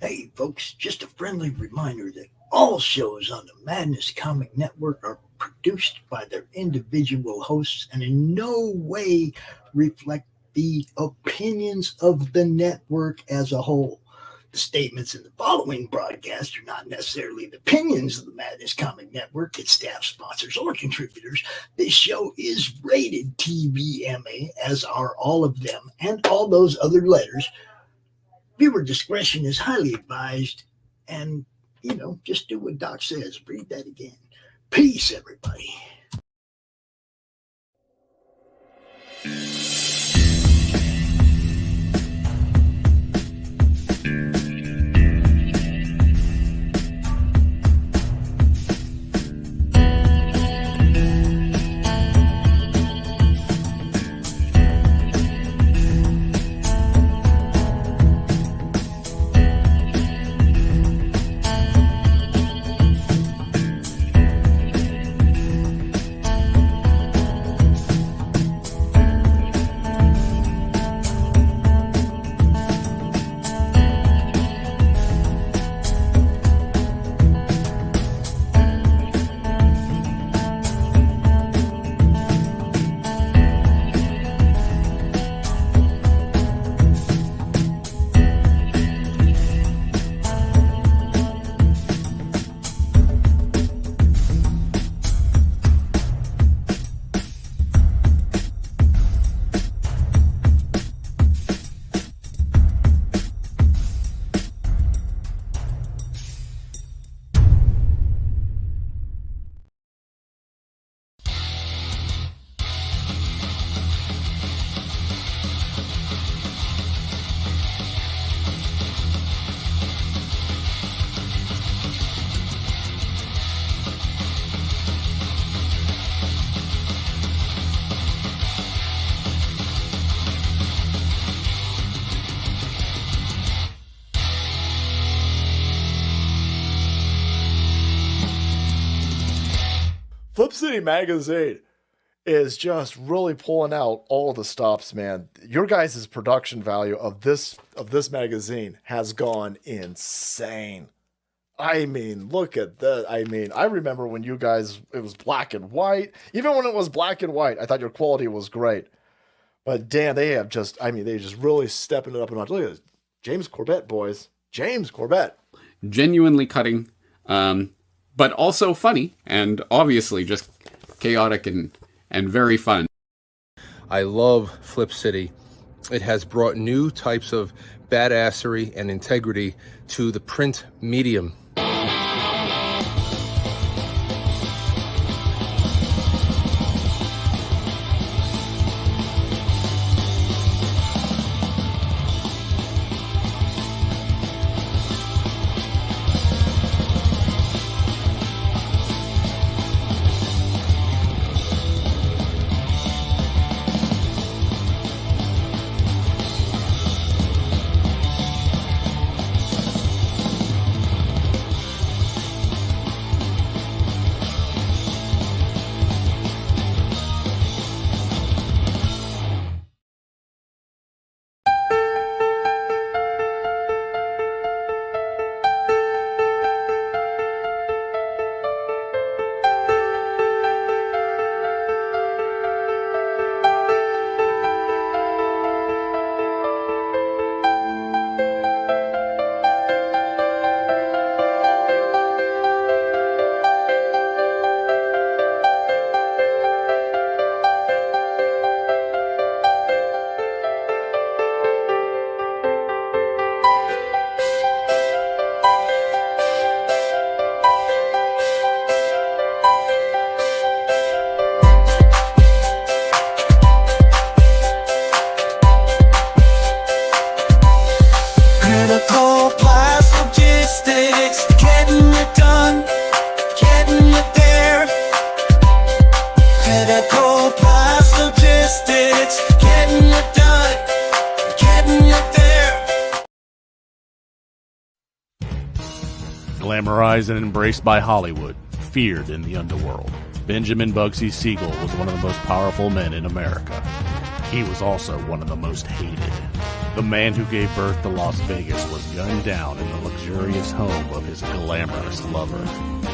Hey, folks, just a friendly reminder that all shows on the Madness Comic Network are produced by their individual hosts and in no way reflect the opinions of the network as a whole. The statements in the following broadcast are not necessarily the opinions of the Madness Comic Network, its staff, sponsors, or contributors. This show is rated TVMA, as are all of them and all those other letters. Viewer discretion is highly advised, and, just do what Doc says. Read that again. Peace, everybody. Flip City Magazine is just really pulling out all the stops, man. Your guys' production value of this magazine has gone insane. I mean, look at that. I mean, I remember when you guys, it was black and white. Even when it was black and white, I thought your quality was great. But damn, they just really stepping it up a notch. Look at this. James Corbett, boys. James Corbett. Genuinely cutting. But also funny, and obviously just chaotic and very fun. I love Flip City. It has brought new types of badassery and integrity to the print medium. Glamorized and embraced by Hollywood, feared in the underworld, Benjamin Bugsy Siegel was one of the most powerful men in America. He was also one of the most hated. The man who gave birth to Las Vegas was gunned down in the luxurious home of his glamorous lover.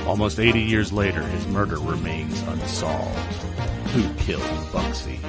Almost 80 years later, his murder remains unsolved. Who killed Bugsy?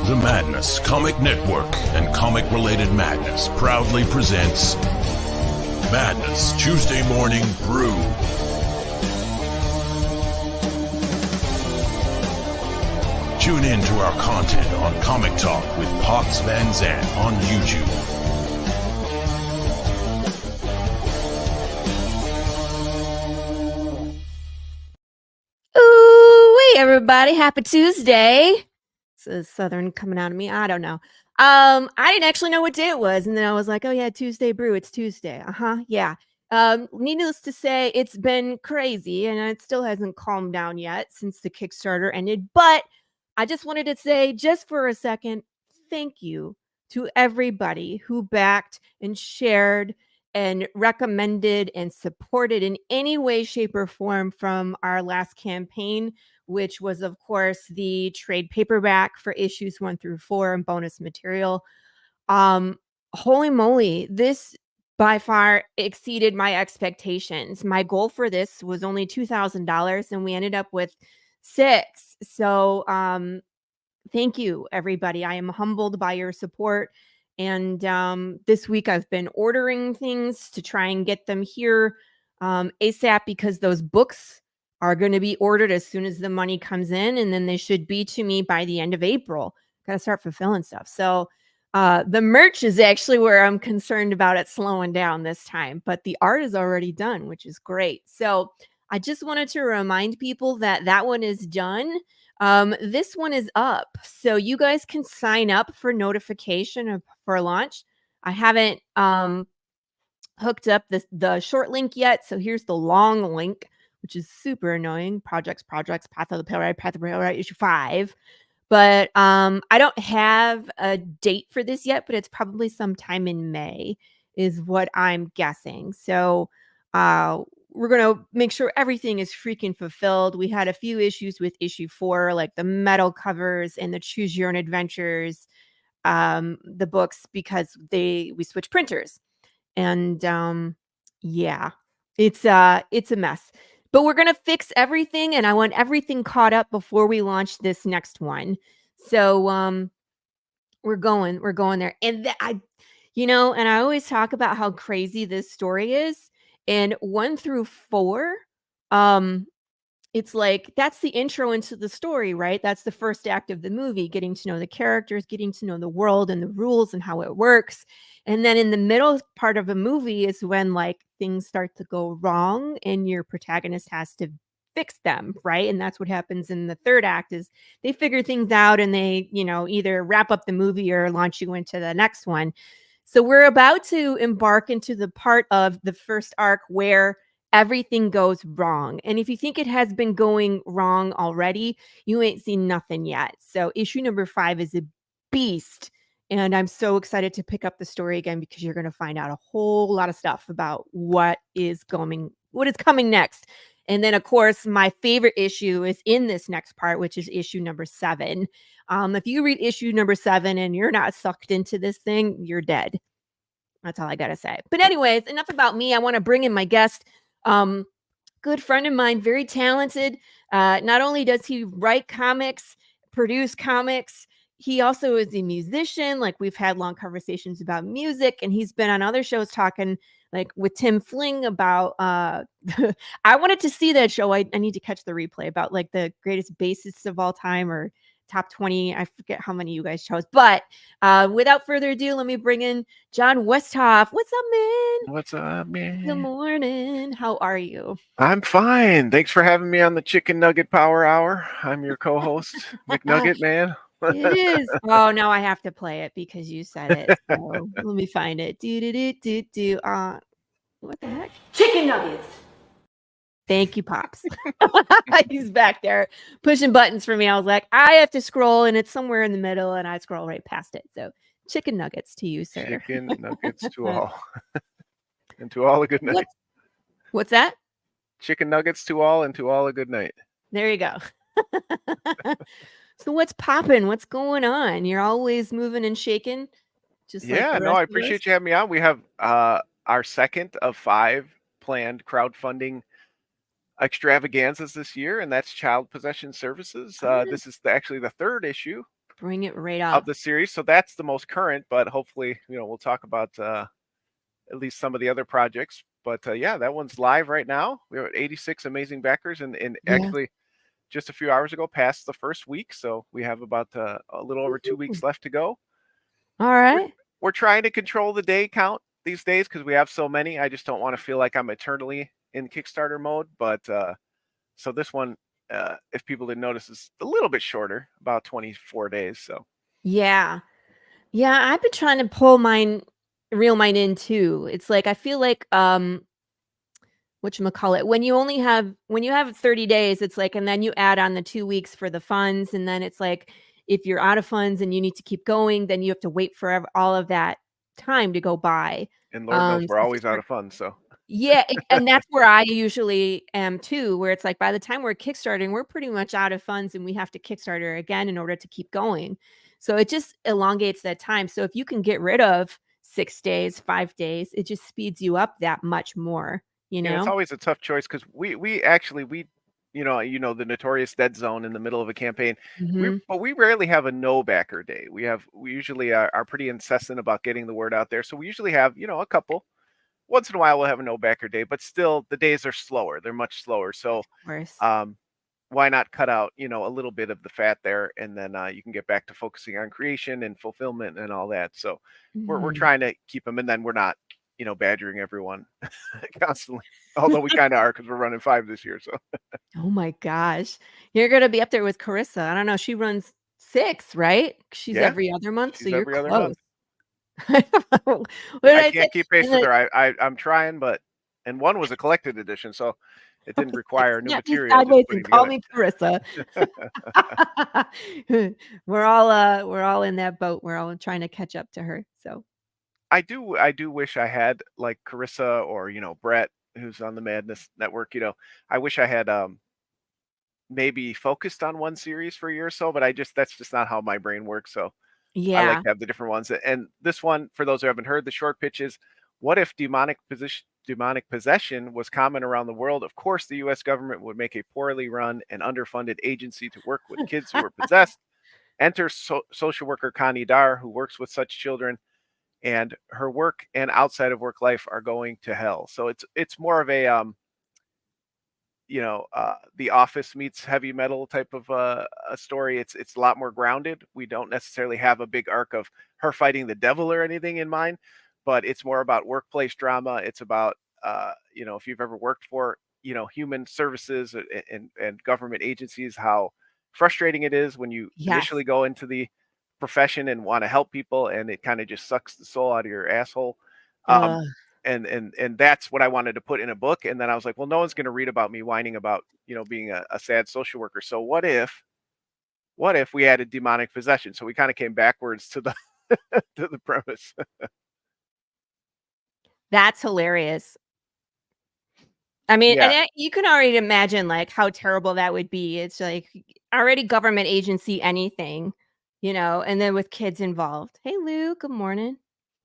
The Madness Comic Network and comic-related madness proudly presents Madness Tuesday Morning Brew. Tune in to our content on Comic Talk with Pops Van Zandt on YouTube. Ooh, everybody, happy Tuesday. This is Southern coming out of me. I don't know. I didn't actually know what day it was. And then I was like, oh yeah, Tuesday Brew. It's Tuesday. Yeah. Needless to say, it's been crazy and it still hasn't calmed down yet since the Kickstarter ended. But I just wanted to say, just for a second, thank you to everybody who backed and shared and recommended and supported in any way, shape, or form from our last campaign, which was, of course, the trade paperback for issues 1 through 4 and bonus material. Holy moly, this by far exceeded my expectations. My goal for this was only $2,000 and we ended up with $6,000. So thank you, everybody. I am humbled by your support. And this week I've been ordering things to try and get them here ASAP, because those books are going to be ordered as soon as the money comes in, and then they should be to me by the end of April. Got to start fulfilling stuff. So the merch is actually where I'm concerned about it slowing down this time, but the art is already done, which is great. So I just wanted to remind people that that one is done. This one is up, so you guys can sign up for notification for launch. I haven't hooked up the short link yet, so here's the long link, which is super annoying. Projects, Path of the Pale Right, issue 5. But I don't have a date for this yet, but it's probably sometime in May is what I'm guessing. So we're going to make sure everything is freaking fulfilled. We had a few issues with issue 4, like the metal covers and the Choose Your Own Adventures, the books, because we switched printers. And yeah, it's a mess. But we're going to fix everything, and I want everything caught up before we launch this next one. So we're going there. And and I always talk about how crazy this story is. And 1 through 4, it's like that's the intro into the story, right? That's the first act of the movie, getting to know the characters, getting to know the world and the rules and how it works. And then in the middle part of a movie is when like things start to go wrong and your protagonist has to fix them, right? And that's what happens in the third act is they figure things out and they, either wrap up the movie or launch you into the next one. So we're about to embark into the part of the first arc where everything goes wrong. And if you think it has been going wrong already, you ain't seen nothing yet. So issue number 5 is a beast. And I'm so excited to pick up the story again, because you're going to find out a whole lot of stuff about what is coming next. And then, of course, my favorite issue is in this next part, which is issue number 7. If you read issue number 7 and you're not sucked into this thing, you're dead. That's all I got to say. But anyways, enough about me. I want to bring in my guest. Good friend of mine, very talented. Not only does he write comics, produce comics, he also is a musician. Like, we've had long conversations about music, and he's been on other shows talking like with Tim Fling about I wanted to see that show. I need to catch the replay about like the greatest bassists of all time, or top 20. I forget how many you guys chose. But without further ado, let me bring in Jon Westhoff. What's up, man? What's up, man? Good morning. How are you? I'm fine. Thanks for having me on the Chicken Nugget Power Hour. I'm your co-host, McNugget Man. It is. Oh, now I have to play it because you said it. So let me find it. What the heck? Chicken nuggets. Thank you, Pops. He's back there pushing buttons for me. I was like, I have to scroll, and it's somewhere in the middle, and I scroll right past it. So chicken nuggets to you, sir. Chicken nuggets to all. And to all a good night. What's that? Chicken nuggets to all, and to all a good night. There you go. So what's popping? What's going on? You're always moving and shaking. Just like Yeah, the no, rest I of us? appreciate you having me on. We have our second of 5 planned crowdfunding extravaganzas this year, and that's Child Possession Services. This is actually the 3rd issue Bring it right of up. the series, so that's the most current, but hopefully, we'll talk about at least some of the other projects. But yeah, that one's live right now. We have 86 amazing backers, and Yeah. actually just a few hours ago passed the first week, so we have about a little over 2 weeks left to go. All right. We're trying to control the day count these days because we have so many. I just don't want to feel like I'm eternally in Kickstarter mode. But so this one, if people didn't notice, is a little bit shorter, about 24 days. So Yeah. I've been trying to reel mine in too. It's like, I feel like, whatchamacallit, when you have 30 days, it's like, and then you add on the 2 weeks for the funds. And then it's like, if you're out of funds and you need to keep going, then you have to wait for all of that time to go by. and Lord knows we're so always out of funds. So Yeah, and that's where I usually am too, where it's like by the time we're kickstarting, we're pretty much out of funds and we have to Kickstarter again in order to keep going. So it just elongates that time. So if you can get rid of 6 days, 5 days, it just speeds you up that much more, and it's always a tough choice because we actually the notorious dead zone in the middle of a campaign. Mhm. But we rarely have a no backer day. We usually are pretty incessant about getting the word out there. So we usually have a couple. Once in a while we'll have a no backer day, but still the days are slower. They're much slower. So Of course. why not cut out a little bit of the fat there, and then you can get back to focusing on creation and fulfillment and all that. So we're Mhm. trying to keep them, and then we're not badgering everyone constantly, although we kind of are because we're running 5 this year. So Oh my gosh. You're gonna be up there with Corissa. I don't know. She runs 6, right? She's Yeah, every other month, so she's you're every other close. month. What did I I say? can't keep pace And with then- her. I'm trying, and one was a collected edition, so it didn't require new Snap me material. just sideways putting and call together. me Carissa. We're all in that boat. We're all trying to catch up to her. So I do wish I had like Corissa or Brett, who's on the Madness Network. I wish I had maybe focused on one series for a year or so, but that's just not how my brain works. So I like yeah. to have the different ones. And this one, for those who haven't heard, the short pitch is: what if demonic possession was common around the world? Of course, the U.S. government would make a poorly run and underfunded agency to work with kids who are possessed. Enter social worker Connie Dar, who works with such children, and her work and outside of work life are going to hell. So it's more of a The Office meets heavy metal type of a story. It's a lot more grounded. We don't necessarily have a big arc of her fighting the devil or anything in mind, but it's more about workplace drama. It's about if you've ever worked for human services and government agencies, how frustrating it is when you Yes. initially go into the profession and want to help people, and it kind of just sucks the soul out of your asshole. Ugh. And that's what I wanted to put in a book. And then I was like, well, no one's going to read about me whining about being a sad social worker. So what if we added demonic possession? So we kind of came backwards to the to the premise. That's hilarious. I mean, Yeah. and you can already imagine like how terrible that would be. It's like already government agency, anything, and then with kids involved. Hey, Lou, good morning.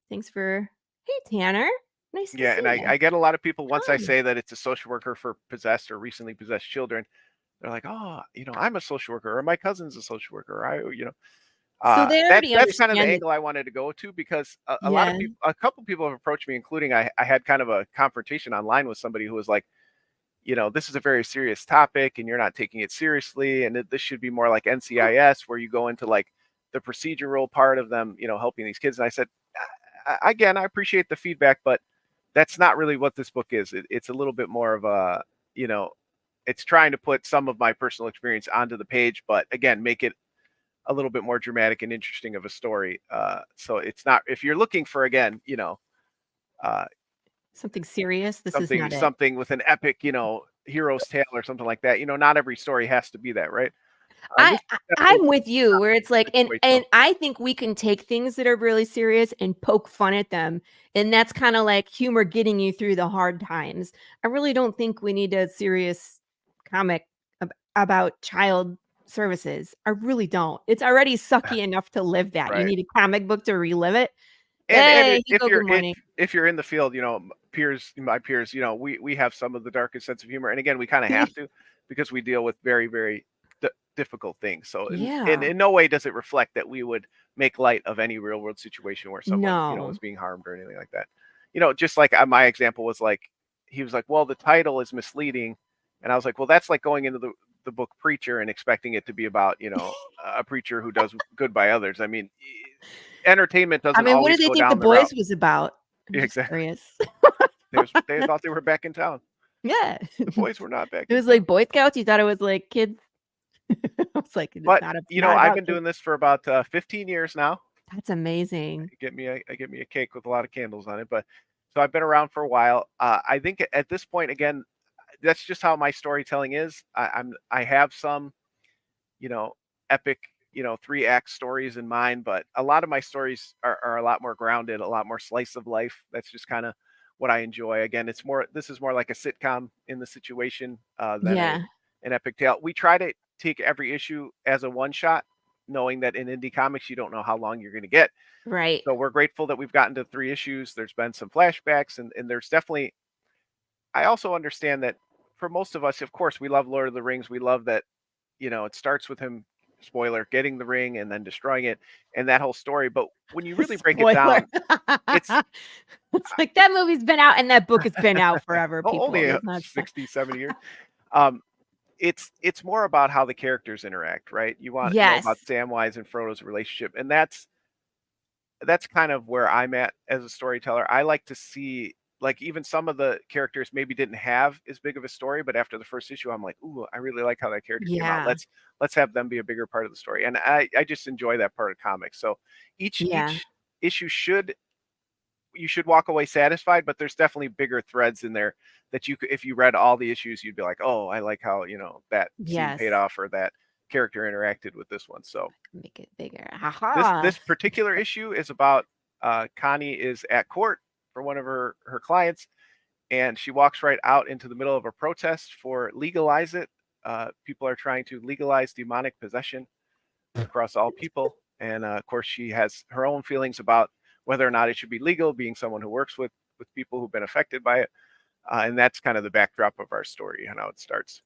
Thanks for, hey, Tanner. Nice to Yeah, see and you. I get a lot of people once I Hi. say that it's a social worker for possessed or recently possessed children, they're like, "Oh, I'm a social worker, or my cousin's a social worker, or So they already that's kind of the understand it. angle I wanted to go to because a lot of Yeah. people, a couple people have approached me, including I had kind of a confrontation online with somebody who was like, this is a very serious topic and you're not taking it seriously, and this should be more like NCIS where you go into like the procedural part of them, helping these kids. And I said, again, I appreciate the feedback, but that's not really what this book is. It's a little bit more of a, it's trying to put some of my personal experience onto the page, but again, make it a little bit more dramatic and interesting of a story. So it's not, if you're looking for, again, Something serious. This is not it. something with an epic, hero's tale or something like that, not every story has to be that, right? I'm with you where it's like, and situational. I think we can take things that are really serious and poke fun at them. And that's kind of like humor getting you through the hard times. I really don't think we need a serious comic about child services. I really don't. It's already sucky enough to live that. You Right. need a comic book to relive it. And Hey, if Hugo, good morning. if you're in the field, my peers, we have some of the darkest sense of humor, and again, we kind of have to because we deal with very, very difficult things. So in no way does it reflect that we would make light of any real world situation where someone was being harmed or anything like that. Just like my example was like, he was like, well, the title is misleading, and I was like, well, that's like going into the book Preacher and expecting it to be about a preacher who does good by others. I mean, entertainment doesn't. I mean, what always did they go think down The the Boys route. was about? I'm Exactly. curious. They thought they were back in town. Yeah. The boys were not back. It was like Boy Scouts. You thought it was like kids. I was like, it's But not a, I've been doing this for about 15 years now. That's amazing. Get me a cake with a lot of candles on it. But so I've been around for a while. I think at this point, again, that's just how my storytelling is. I have some, epic, 3-act stories in mind, but a lot of my stories are a lot more grounded, a lot more slice of life. That's just kind of what I enjoy. Again, this is more like a sitcom in the situation than an epic tale. We try to take every issue as a one shot, knowing that in indie comics, you don't know how long you're going to get. Right. So we're grateful that we've gotten to 3 issues. There's been some flashbacks and there's definitely, I also understand that for most of us, of course, we love Lord of the Rings. We love that, it starts with him, spoiler, getting the ring and then destroying it and that whole story. But when you really break it down, it's like that movie's been out and that book has been out forever. People, only 60, 70 years. It's more about how the characters interact, right? You want to know about Samwise and Frodo's relationship. And that's kind of where I'm at as a storyteller. I like to see, like, even some of the characters maybe didn't have as big of a story, but after the first issue, I'm like, ooh, I really like how that character came out. Let's have them be a bigger part of the story. And I just enjoy that part of comics. So each issue you should walk away satisfied, but there's definitely bigger threads in there that if you read all the issues, you'd be like, oh, I like how, that scene paid off or that character interacted with this one. So make it bigger. This particular issue is about Connie is at court for one of her clients, and she walks right out into the middle of a protest for legalize it. People are trying to legalize demonic possession across all people. And of course, she has her own feelings about whether or not it should be legal, being someone who works with people who've been affected by it. And that's kind of the backdrop of our story and how it starts.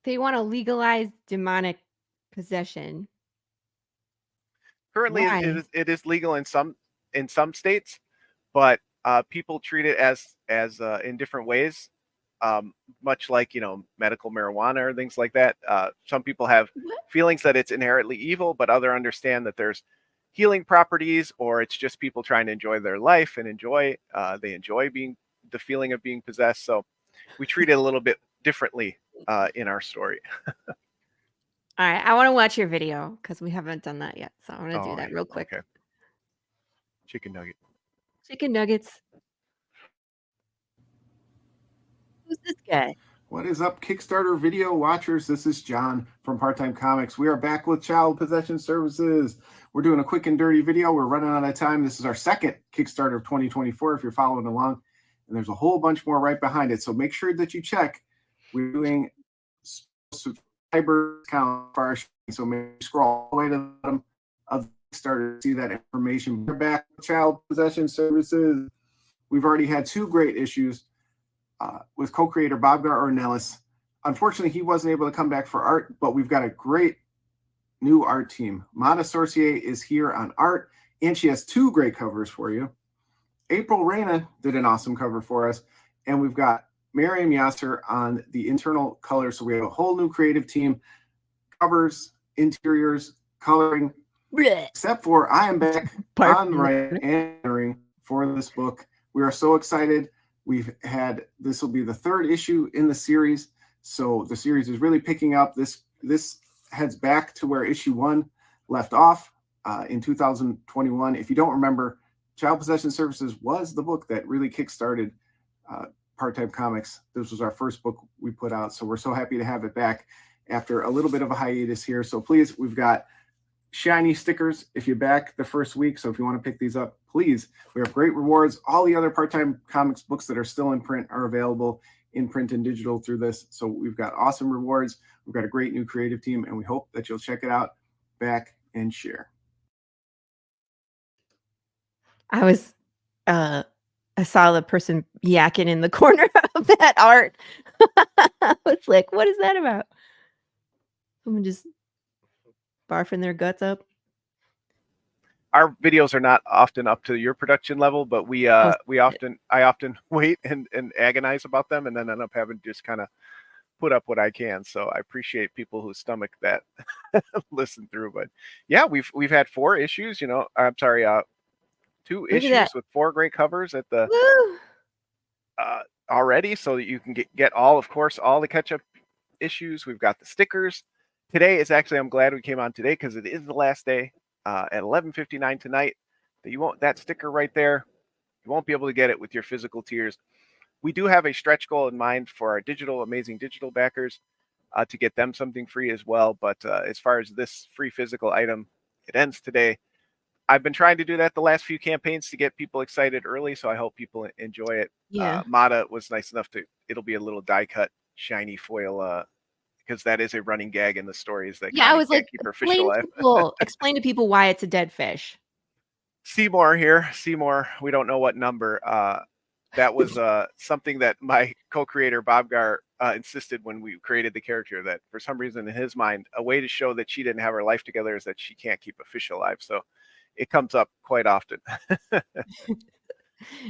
They want to legalize demonic possession. Currently, it is legal in some states, but people treat it as in different ways, much like medical marijuana or things like that. Some people have feelings that it's inherently evil, but others understand that there's healing properties, or it's just people trying to enjoy their life and they enjoy being the feeling of being possessed. So we treat it a little bit differently in our story. All right, I want to watch your video because we haven't done that yet, so I'm going to do that real quick. Okay. Chicken nuggets. Who's this guy? What is up, Kickstarter video watchers? This is John from Part-Time Comics. We are back with Child Possession Services. We're doing a quick and dirty video. We're running out of time. This is our second Kickstarter of 2024, if you're following along. and there's a whole bunch more right behind it. So make sure that you check. We're doing subscriber count for our show, so maybe scroll all the way to the bottom of the Kickstarter to see that information. We're back with Child Possession Services. We've already had 2 great issues with co-creator Bob Ornelas. Unfortunately, he wasn't able to come back for art, but we've got a great new art team. Mata Sorcier is here on art, and she has 2 great covers for you. April Reyna did an awesome cover for us, and we've got Miriam Yasser on the internal color. So we have a whole new creative team, covers, interiors, coloring, except for I am back on writing and lettering for this book. We are so excited. This will be the 3rd issue in the series. So the series is really picking up. This heads back to where issue 1 left off in 2021. If you don't remember, Child Possession Services was the book that really kickstarted Part-Time Comics. This was our first book we put out. So we're so happy to have it back after a little bit of a hiatus here. So please, we've got shiny stickers if you're back the first week. So if you want to pick these up, please. We have great rewards. All the other Part-Time Comics books that are still in print are available in print and digital through this. So we've got awesome rewards. We've got a great new creative team, and we hope that you'll check it out, back, and share. I saw the person yakking in the corner of that art. I was like, what is that about? Someone just barfing their guts up. Our videos are not often up to your production level, but I often wait and agonize about them, and then end up having to just kind of put up what I can. So I appreciate people who stomach that listen through. But yeah, we've had 4 issues, 2 issues with 4 great covers at the already, so that you can get all the catch-up issues. We've got the stickers. Today is actually, I'm glad we came on today because it is the last day at 11:59 tonight. That sticker right there, you won't be able to get it with your physical tiers. We do have a stretch goal in mind for our amazing digital backers to get them something free as well. But as far as this free physical item, it ends today. I've been trying to do that the last few campaigns to get people excited early, so I hope people enjoy it. Yeah. Mata was nice enough it'll be a little die cut shiny foil because that is a running gag in the stories that I was like, keep her fish alive. explain to people why it's a dead fish. Seymour here. Seymour, we don't know what number. That was something that my co-creator Bob Gar insisted when we created the character, that for some reason in his mind, a way to show that she didn't have her life together is that she can't keep a fish alive. So it comes up quite often.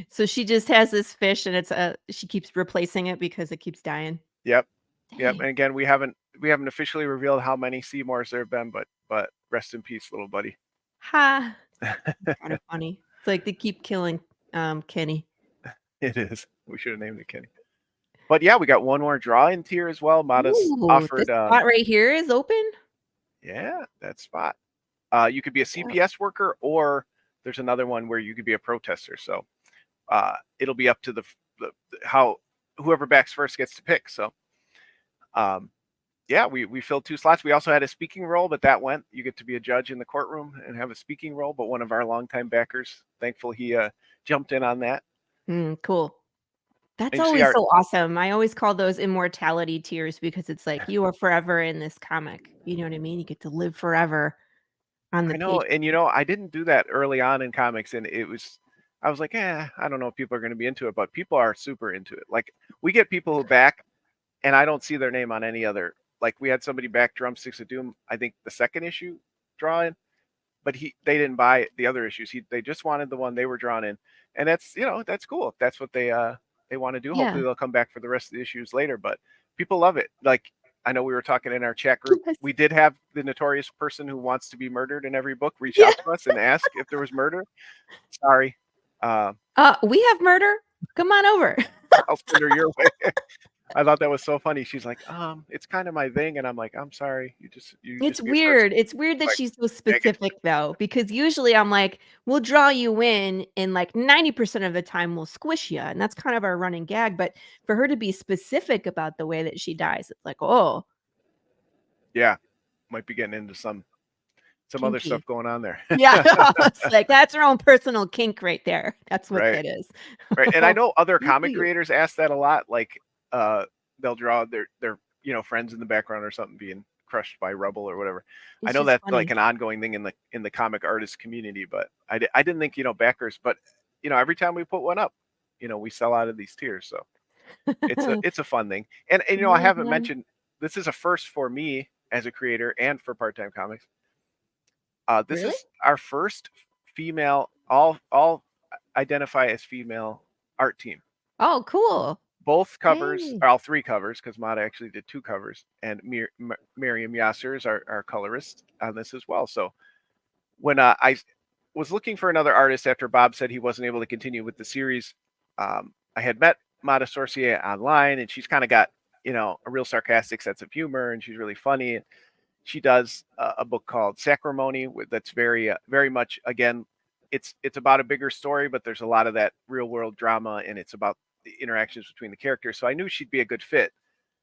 So she just has this fish, and she keeps replacing it because it keeps dying. Yep. And again, we haven't officially revealed how many Seymours there have been, but rest in peace, little buddy. Ha! Kind of funny. It's like they keep killing Kenny. It is. We should have named it Kenny. But yeah, we got one more draw in tier as well. Mata's offered. This spot right here is open. Yeah, that spot. You could be a CPS worker, or there's another one where you could be a protester. So it'll be up to how whoever backs first gets to pick. So yeah, we filled 2 slots. We also had a speaking role, but that went. You get to be a judge in the courtroom and have a speaking role. But one of our longtime backers, thankful he jumped in on that. Cool. That's always so awesome. I always call those immortality tiers because it's like you are forever in this comic. You know what I mean? You get to live forever on the page. And I didn't do that early on in comics, and I was like, I don't know if people are going to be into it, but people are super into it. Like, we get people who back, and I don't see their name on any other. Like, we had somebody back Drumsticks of Doom, I think the 2nd issue drawing, but they didn't buy the other issues. They just wanted the one they were drawn in, and that's that's cool. If that's what they want to do. Yeah. Hopefully they'll come back for the rest of the issues later. But people love it. Like, I know we were talking in our chat group. Yes. We did have the notorious person who wants to be murdered in every book reach out to us and ask if there was murder. Sorry. We have murder. Come on over. I'll send her your way. I thought that was so funny. She's like, it's kind of my thing, and I'm like, I'm sorry. It's weird. It's weird that she's so specific though, because usually I'm like, we'll draw you in, and like 90% of the time we'll squish you, and that's kind of our running gag. But for her to be specific about the way that she dies, it's like, oh, yeah, might be getting into some some other Kinky. stuff going on there. Yeah, it's like that's her own personal kink right there. That's what Right. that is. Right. And I know other Good comic for you. creators ask that a lot. Like they'll draw their friends in the background or something being crushed by rubble or whatever. I It's know just that's funny. like an ongoing thing in the comic artist community, but I didn't think backers, but every time we put one up, we sell out of these tiers. So it's a fun thing. And I Yeah, haven't man. mentioned, this is a first for me as a creator and for Part-Time Comics. This Really? is our first female, all identify as female art team. Oh, cool. Both covers, Hey. or all three covers, because Mata actually did 2 covers, and Miriam Yasser is our colorist on this as well. So when I was looking for another artist after Bob said he wasn't able to continue with the series, I had met Mata Sorcier online, and she's kind of got a real sarcastic sense of humor, and she's really funny. She does a book called Sacrimony that's very very much, again, it's about a bigger story, but there's a lot of that real world drama, and it's about the interactions between the characters. So I knew she'd be a good fit.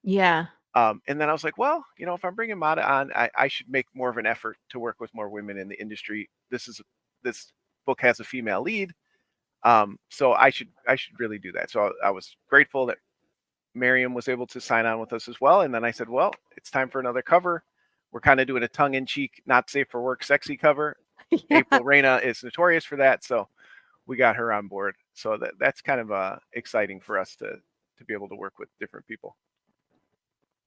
Yeah. And then I was like, well, if I'm bringing Mata on, I should make more of an effort to work with more women in the industry. This book has a female lead, so I should really do that. So I was grateful that Miriam was able to sign on with us as well. And then I said, well, it's time for another cover. We're kind of doing a tongue-in-cheek, not safe for work, sexy cover. Yeah. April Reina is notorious for that, so we got her on board. So that's kind of exciting for us to be able to work with different people.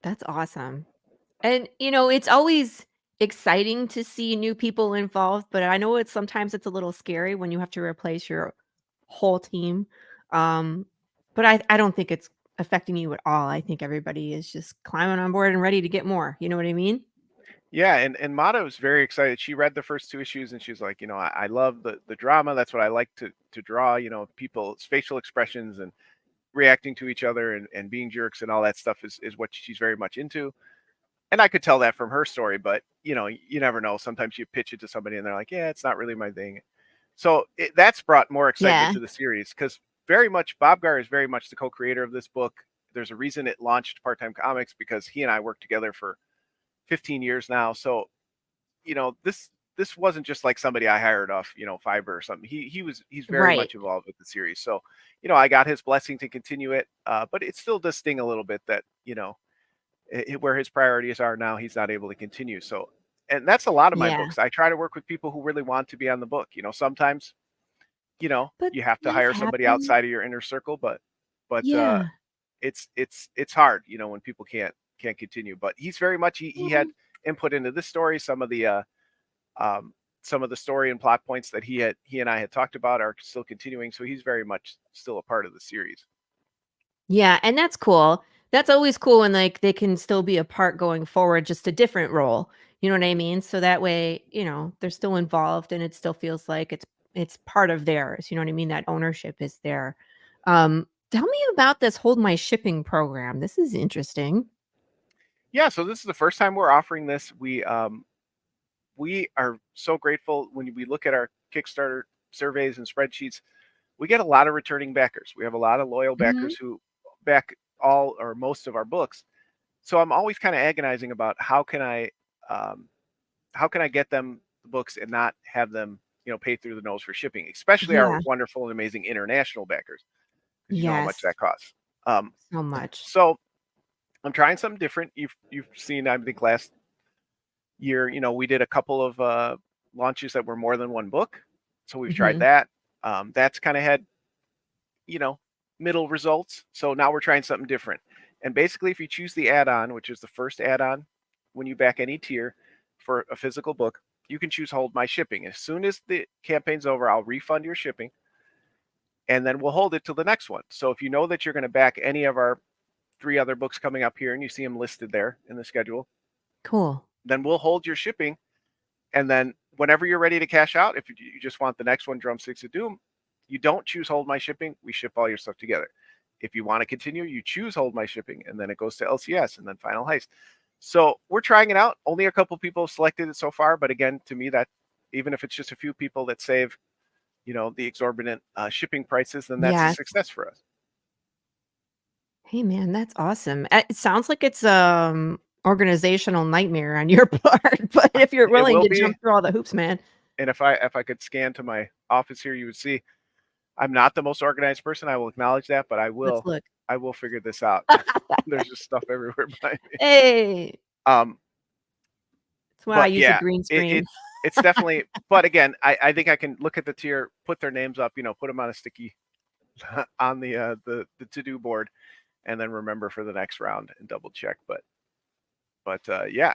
That's awesome. And it's always exciting to see new people involved, but I know sometimes it's a little scary when you have to replace your whole team. But I don't think it's affecting you at all. I think everybody is just climbing on board and ready to get more. You know what I mean? Yeah, and Mata was very excited. She read the first 2 issues and she's like, I love the drama. That's what I like to draw, people's facial expressions and reacting to each other and being jerks and all that stuff is what she's very much into. And I could tell that from her story, but you never know. Sometimes you pitch it to somebody and they're like, yeah, it's not really my thing. So that's brought more excitement Yeah. to the series, because very much Bob Gar is very much the co-creator of this book. There's a reason it launched Part-Time Comics, because he and I worked together for 15 years now. So, this wasn't just like somebody I hired off, Fiverr or something. He's very Right. much involved with the series. So, I got his blessing to continue it. But it still does sting a little bit that, where his priorities are now, he's not able to continue. So, and that's a lot of my Yeah. books. I try to work with people who really want to be on the book. Sometimes, But you have to life hire somebody happens. outside of your inner circle, but Yeah. it's hard, when people can't continue. But he's very much, he had input into this story. Some of the story and plot points that he and I had talked about are still continuing. So he's very much still a part of the series. Yeah, and that's cool. That's always cool when they can still be a part going forward, just a different role. You know what I mean? So that way, they're still involved and it still feels like it's part of theirs. You know what I mean? That ownership is there. Tell me about this Hold My Shipping program. This is interesting. Yeah, so this is the first time we're offering this. We are so grateful. When we look at our Kickstarter surveys and spreadsheets, we get a lot of returning backers. We have a lot of loyal backers who back all or most of our books. So I'm always kind of agonizing about how can I get them the books and not have them, pay through the nose for shipping, especially our Yeah. wonderful and amazing international backers. 'Cause you know how much Yes. that costs. So much. So I'm trying something different. You've seen, I think last year, we did a couple of launches that were more than one book. So we've tried that. That's kind of had, middle results. So now we're trying something different. And basically, if you choose the add-on, which is the first add-on when you back any tier for a physical book, you can choose Hold My Shipping. As soon as the campaign's over, I'll refund your shipping, and then we'll hold it till the next one. So if you know that you're going to back any of our 3 other books coming up here and you see them listed there in the schedule, Cool. then we'll hold your shipping. And then whenever you're ready to cash out, if you just want the next one, Drumsticks of Doom, you don't choose Hold My Shipping. We ship all your stuff together. If you want to continue, you choose Hold My Shipping, and then it goes to LCS and then Final Heist. So we're trying it out. Only a couple people have selected it so far. But again, to me, that even if it's just a few people that save, the exorbitant shipping prices, then that's a Yes. success for us. Hey man, that's awesome. It sounds like it's organizational nightmare on your part. But if you're willing will to be. jump through all the hoops, man. And if I could scan to my office here, you would see I'm not the most organized person. I will acknowledge that, but I Let's will look. figure this out. There's just stuff everywhere behind me. Hey, Um, that's why I but use a yeah, green screen. it's definitely. But again, I think I can look at the tier, put their names up, put them on a sticky on the to-do board, and then remember for the next round and double check. But yeah,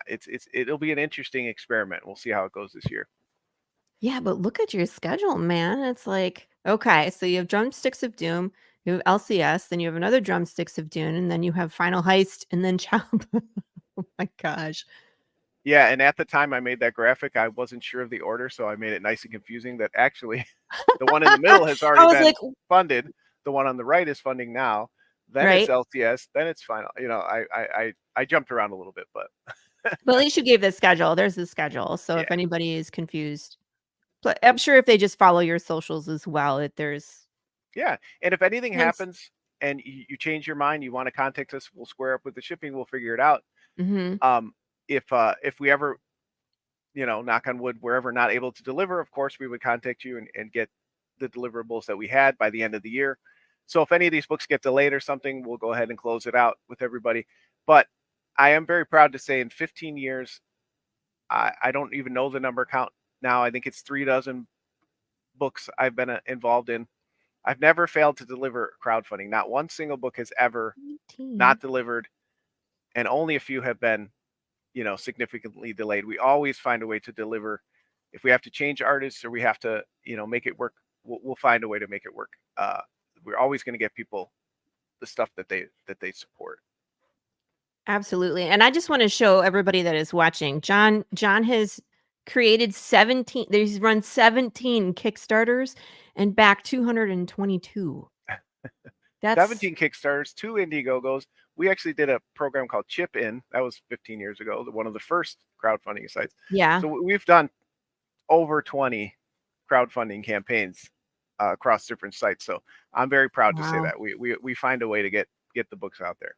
it'll be an interesting experiment. We'll see how it goes this year. Yeah, but look at your schedule, man. It's like, okay, so you have Drumsticks of Doom, you have LCS, then you have another Drumsticks of Doom, and then you have Final Heist, and then Child. Oh my gosh. Yeah, and at the time I made that graphic, I wasn't sure of the order, so I made it nice and confusing that actually the one in the middle has I already was been like, funded. The one on the right is funding now. Then it's right? LTS. Then it's final. I jumped around a little bit, but But at least you gave the schedule. There's the schedule. So if yeah. anybody is confused, but I'm sure if they just follow your socials as well, there's Yeah, and if anything Once- happens and you change your mind, you want to contact us, we'll square up with the shipping. We'll figure it out. Mhm. If we ever, knock on wood, we're ever not able to deliver, of course, we would contact you and get the deliverables that we had by the end of the year. So if any of these books get delayed or something, we'll go ahead and close it out with everybody. But I am very proud to say in 15 years, I don't even know the number count now. I think it's 36 books I've been involved in. I've never failed to deliver crowdfunding. Not one single book has ever not delivered, and only a few have been, significantly delayed. We always find a way to deliver. If we have to change artists or we have to, make it work, we'll find a way to make it work. We're always going to get people the stuff that they support. Absolutely. And I just want to show everybody that is watching. Jon has created 17, he's run 17 Kickstarters and backed 222. That's 17 Kickstarters, 2 Indiegogos. We actually did a program called Chip In. That was 15 years ago, one of the first crowdfunding sites. Yeah. So we've done over 20 crowdfunding campaigns across different sites. So I'm very proud to say Wow. that we find a way to get the books out there.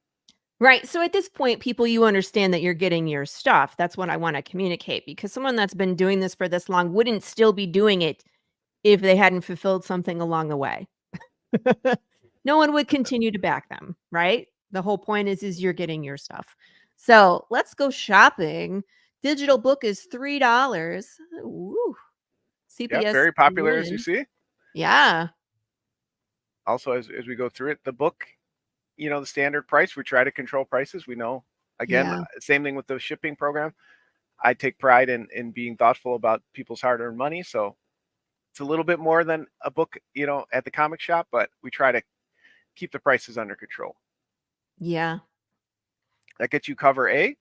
Right. So at this point, people, you understand that you're getting your stuff. That's what I want to communicate, because someone that's been doing this for this long wouldn't still be doing it if they hadn't fulfilled something along the way. No one would continue to back them, right? The whole point is you're getting your stuff. So let's go shopping. Digital book is $3. Woo. CPS. Yeah, very popular, as you win. see. Yeah. Also, as we go through it, the book, the standard price, we try to control prices. We know, again, Yeah. same thing with the shipping program. I take pride in being thoughtful about people's hard-earned money. So it's a little bit more than a book, at the comic shop, but we try to keep the prices under control. Yeah. That gets you cover A.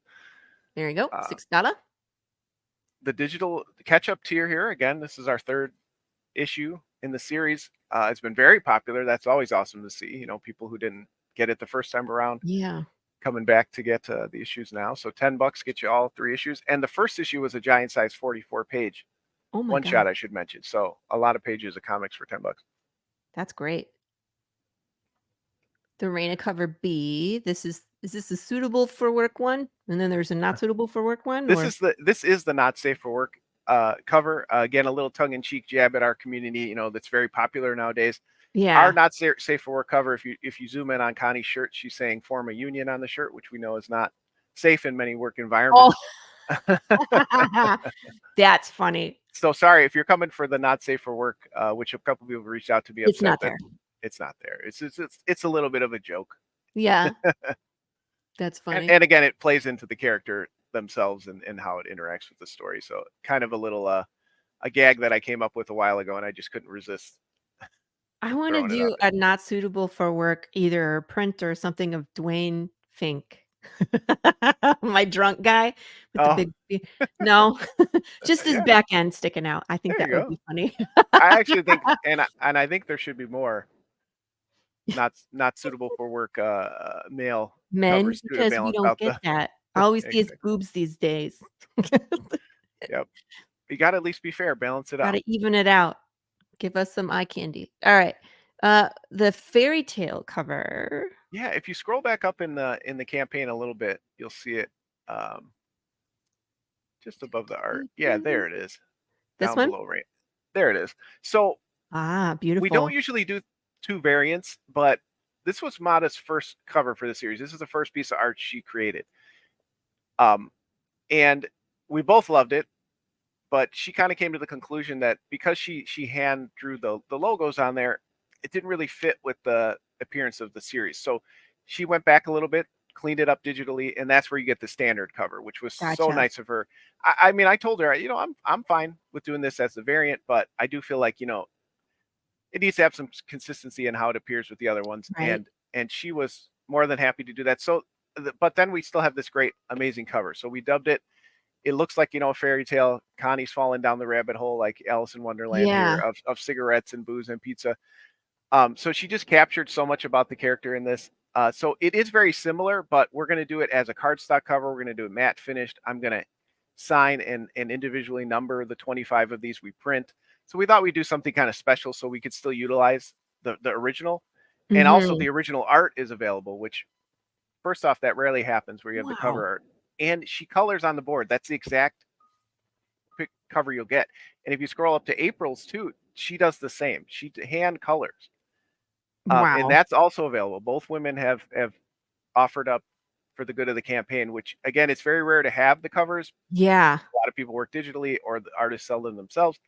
There you go. $6. The digital catch-up tier here, again, this is our 3rd issue in the series. It's been very popular. That's always awesome to see. People who didn't get it the first time around, Yeah. coming back to get the issues now. So $10 gets you all 3 issues. And the first issue was a giant size 44-page Oh my one God. shot, I should mention. So a lot of pages of comics for $10. That's great. The Raina cover B. Is this a suitable for work one? And then there's a not suitable for work one? This is the not safe for work cover. Again, a little tongue-in-cheek jab at our community, that's very popular nowadays. Yeah. Our not safe for work cover, if you zoom in on Connie's shirt, she's saying form a union on the shirt, which we know is not safe in many work environments. Oh. That's funny. So sorry if you're coming for the not safe for work, which a couple people reached out to be upset. It's not there. It's not there. It's a little bit of a joke. Yeah. That's funny. And again, it plays into the character themselves and how it interacts with the story. So kind of a little a gag that I came up with a while ago, and I just couldn't resist. I want to do a not suitable for work, either print or something of Dwayne Fink. My drunk guy with the big no, just his back end sticking out. I think that would be funny. I actually think, and I think there should be more not suitable for work male men, covers too, because we don't get that. I always see his boobs these days. Yep, you got to at least be fair, balance it out. Got to even it out. Give us some eye candy. All right, the fairy tale cover. Yeah, if you scroll back up in the campaign a little bit, you'll see it. just above the art. Yeah, there it is. This Down one? below, right there it is. So Beautiful. we don't usually do 2 variants, but this was Mata's first cover for the series. This is the first piece of art she created. And we both loved it, but she kind of came to the conclusion that because she hand drew the logos on there, it didn't really fit with the appearance of the series. So she went back a little bit, cleaned it up digitally, and that's where you get the standard cover, which was so Gotcha. nice of her. I mean, I told her, I'm fine with doing this as the variant, but I do feel like, it needs to have some consistency in how it appears with the other ones. Right. And she was more than happy to do that. So, but then we still have this great, amazing cover. So we dubbed it. It looks like, a fairy tale. Connie's falling down the rabbit hole like Alice in Wonderland Yeah. here of cigarettes and booze and pizza. So she just captured so much about the character in this. So it is very similar, but we're going to do it as a cardstock cover. We're going to do it matte finished. I'm going to sign and individually number the 25 of these we print. So we thought we'd do something kind of special so we could still utilize the original. And also the original art is available, which first off, that rarely happens where you have the cover art. And she colors on the board. That's the exact cover you'll get. And if you scroll up to April's too, she does the same. She hand colors. And that's also available. Both women have offered up for the good of the campaign, which again, it's very rare to have the covers. Yeah. A lot of people work digitally or the artists sell them themselves.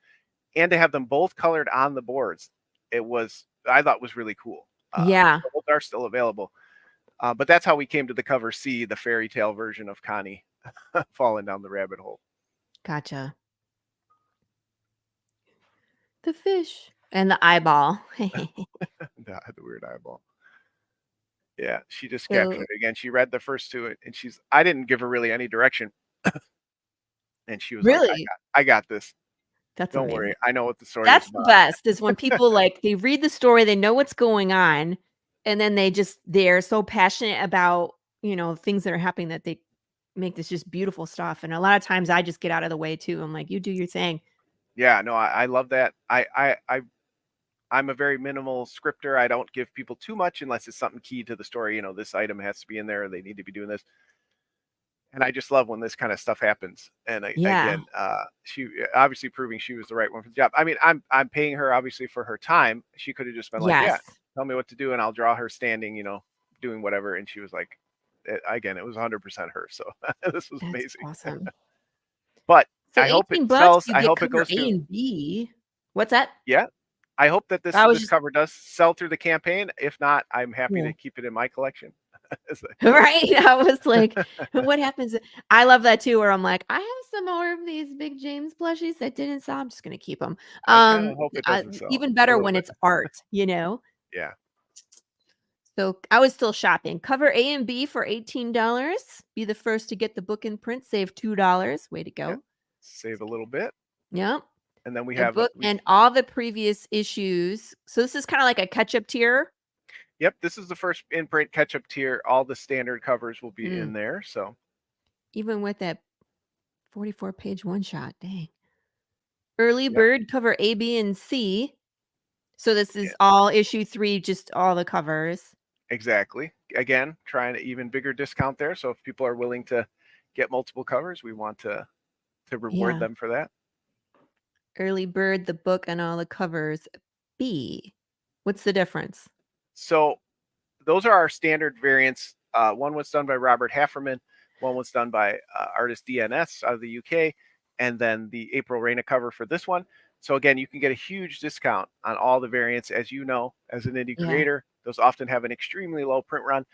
And to have them both colored on the boards, I thought was really cool. Yeah. Both are still available. But that's how we came to the cover C, the fairy tale version of Connie falling down the rabbit hole. Gotcha. The fish and the eyeball. The weird eyeball. Yeah, she just captured it again. She read the first 2 and I didn't give her really any direction. And she was really? like, I got this. That's Don't amazing. worry. I know what the story That's is the about. best is when people they read the story, they know what's going on, and then they're so passionate about, things that are happening that they make this just beautiful stuff. And a lot of times I just get out of the way too. I'm like, you do your thing. Yeah, no, I love that. I'm a very minimal scripter. I don't give people too much unless it's something key to the story. This item has to be in there. They need to be doing this. And I just love when this kind of stuff happens. And again, she obviously proving she was the right one for the job. I mean, I'm paying her obviously for her time. She could have just been like, yeah, tell me what to do and I'll draw her standing, doing whatever. And she was like, again, it was 100% her. So this was amazing. Awesome. But so I hope it $18, sells. you I get hope it cover goes A through. and B. What's that? Yeah. I hope that this cover does sell through the campaign. If not, I'm happy to keep it in my collection. Right. I was like, what happens? I love that too, where I'm like, I have some more of these big James plushies that didn't sell. I'm just going to keep them. I hope it doesn't sell. Even better when it's art, Yeah. So I was still shopping. Cover A and B for $18. Be the first to get the book in print. Save $2. Way to go. Yep. Save a little bit. Yep. And then we the have book and all the previous issues. So this is kind of like a catch-up tier. Yep, this is the first in print catch-up tier. All the standard covers will be in there. So even with that 44-page one-shot, dang. Early Bird cover A, B, and C. So this is all issue 3, just all the covers. Exactly. Again, trying an even bigger discount there. So if people are willing to get multiple covers, we want to reward them for that. Early Bird, the book, and all the covers. B. What's the difference? So those are our standard variants. One was done by Robert Hafferman. One was done by artist DNS out of the UK. And then the April Reina cover for this one. So again, you can get a huge discount on all the variants. As you know, as an indie creator, those often have an extremely low print run.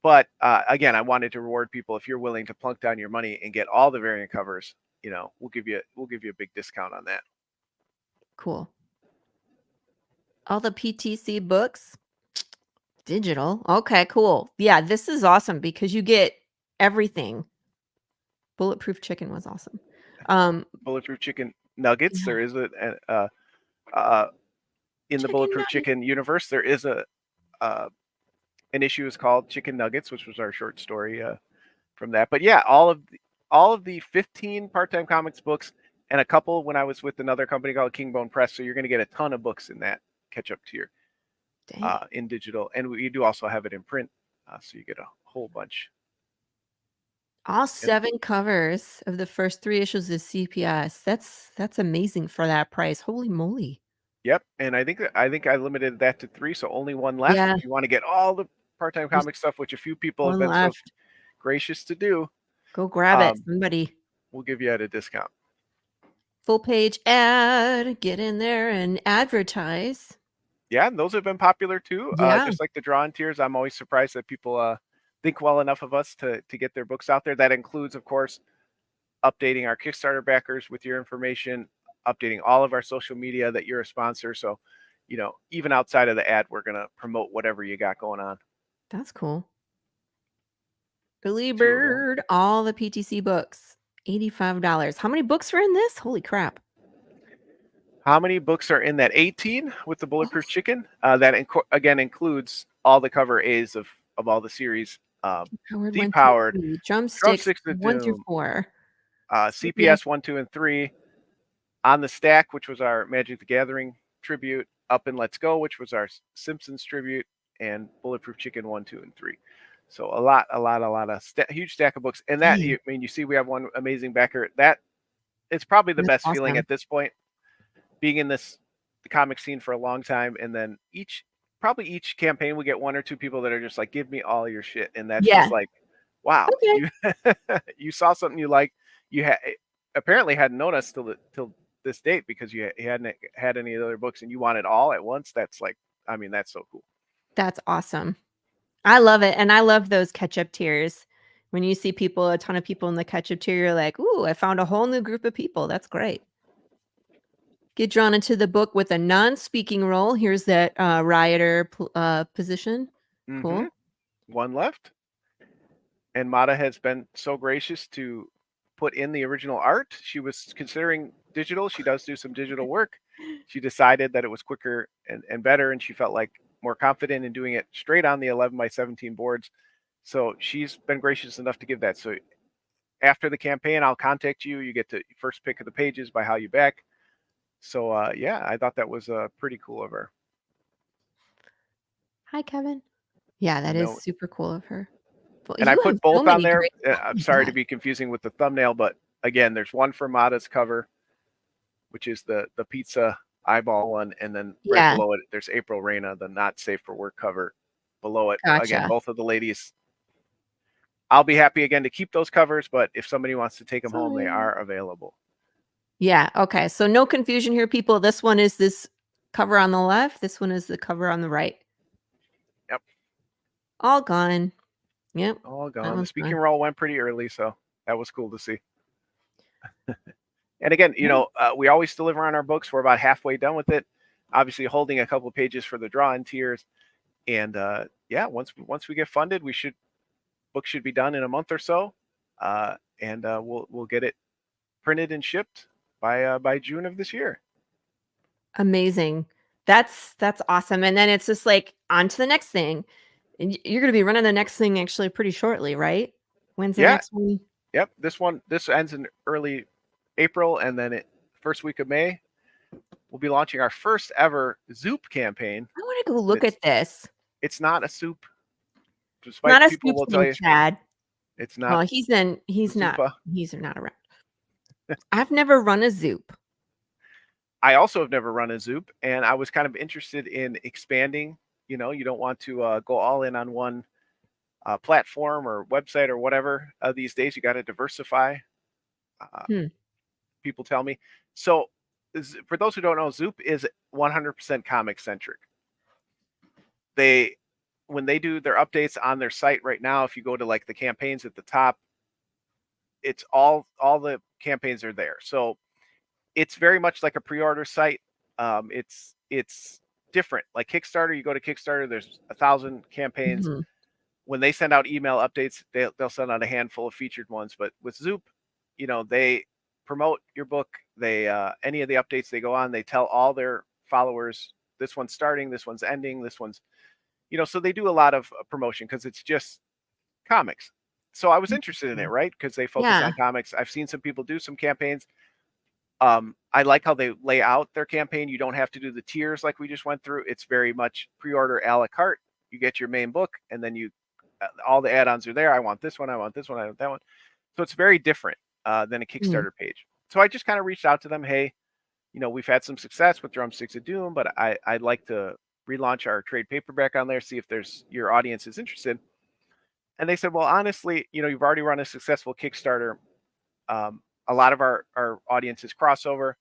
But again, I wanted to reward people. If you're willing to plunk down your money and get all the variant covers, we'll give you a big discount on that. Cool. All the PTC books, digital. Okay, cool. Yeah, this is awesome because you get everything. Bulletproof Chicken was awesome. Bulletproof Chicken Nuggets. Yeah. There is in the Bulletproof Chicken universe, there is an issue is called Chicken Nuggets, which was our short story from that. But yeah, all of the 15 part-time comics books and a couple when I was with another company called Kingbone Press. So you're going to get a ton of books in that catch-up tier in digital. And we do also have it in print. So you get a whole bunch. All 7 covers of the first 3 issues of CPS. That's amazing for that price. Holy moly. Yep, and I think I limited that to 3, so only 1 left. Yeah. If you want to get all the part-time There's comic stuff, which a few people have 1 been so left. gracious to do, Go grab it, somebody. we'll give you at a discount. Full page ad. Get in there and advertise. Yeah, and those have been popular too. Yeah. Just like the draw and tiers, I'm always surprised that people think well enough of us to get their books out there. That includes, of course, updating our Kickstarter backers with your information, updating all of our social media that you're a sponsor. So, even outside of the ad, we're going to promote whatever you got going on. That's cool. Early bird, all the PTC books, $85. How many books were in this? Holy crap. How many books are in that 18 with the Bulletproof Chicken? That again includes all the cover A's of all the series. Deep Powered, Drumsticks to 1 through Doom, 4. CPS 1, 2, and 3. On the Stack, which was our Magic the Gathering tribute. Up and Let's Go, which was our Simpsons tribute, and Bulletproof Chicken 1, 2, and 3. So a lot of huge stack of books. And that, you see, we have one amazing backer. That it's probably the best feeling at this point, being in the comic scene for a long time, and then each campaign we get 1 or 2 people that are just like, give me all your shit, and that's just like, wow, you saw something you like, you apparently hadn't noticed till this date because you hadn't had any other books and you want it all at once. That's like, that's so cool. That's awesome. I love it. And I love those catch-up tiers. When you see a ton of people in the catch-up tier, you're like, ooh, I found a whole new group of people. That's great. Get drawn into the book with a non-speaking role. Here's that rioter position. Cool. 1 left. And Mata has been so gracious to put in the original art. She was considering digital. She does do some digital work. She decided that it was quicker and better, and she felt like more confident in doing it straight on the 11x17 boards. So she's been gracious enough to give that. So after the campaign, I'll contact you. You get to first pick of the pages by how you back. So I thought that was pretty cool of her. Hi, Kevin. Yeah, that is super cool of her. Well, and I put both on there. I'm sorry to be confusing with the thumbnail, but again, there's one for Mata's cover, which is the pizza eyeball one, and then right below it, there's April Reina, the not safe for work cover below it. Gotcha. Again, both of the ladies. I'll be happy again to keep those covers, but if somebody wants to take them home, they are available. Yeah. Okay. So no confusion here, people. This one is this cover on the left. This one is the cover on the right. Yep. All gone. Yep. All gone. The speaking role went pretty early, so that was cool to see. And again, we always deliver on our books. We're about halfway done with it. Obviously, holding a couple of pages for the draw and tiers. And once we get funded, book should be done in a month or so, and we'll get it printed and shipped by June of this year. Amazing. That's awesome. And then it's just like on to the next thing. And you're going to be running the next thing actually pretty shortly, right? When's the next one? Yep. This ends in early April, and then first week of May, we'll be launching our first ever Zoop campaign. I want to go look at this. It's not a soup. Despite not a people will tell you, Chad. It's not. Well, he's not around. I've never run a Zoop. I also have never run a Zoop, and I was kind of interested in expanding. You don't want to go all in on one platform or website or whatever. These days, you got to diversify. People tell me. So, for those who don't know, Zoop is 100% comic centric. When they do their updates on their site right now, if you go to like the campaigns at the top, it's all the campaigns are there. So it's very much like a pre-order site. It's different. Like Kickstarter, you go to Kickstarter, there's 1,000 campaigns. Mm-hmm. When they send out email updates, they'll send out a handful of featured ones. But with Zoop, they promote your book. They any of the updates they go on, they tell all their followers, this one's starting, this one's ending, this one's, so they do a lot of promotion because it's just comics. So I was interested in it, right? Because they focus on comics. I've seen some people do some campaigns. I like how they lay out their campaign. You don't have to do the tiers like we just went through. It's very much pre-order a la carte. You get your main book, and then all the add-ons are there. I want this one. I want this one. I want that one. So it's very different than a Kickstarter page. So I just kind of reached out to them. Hey, we've had some success with Drumsticks of Doom, but I'd like to relaunch our trade paperback on there, see if your audience is interested. And they said, well, honestly, you've already run a successful Kickstarter. A lot of our audience is crossover,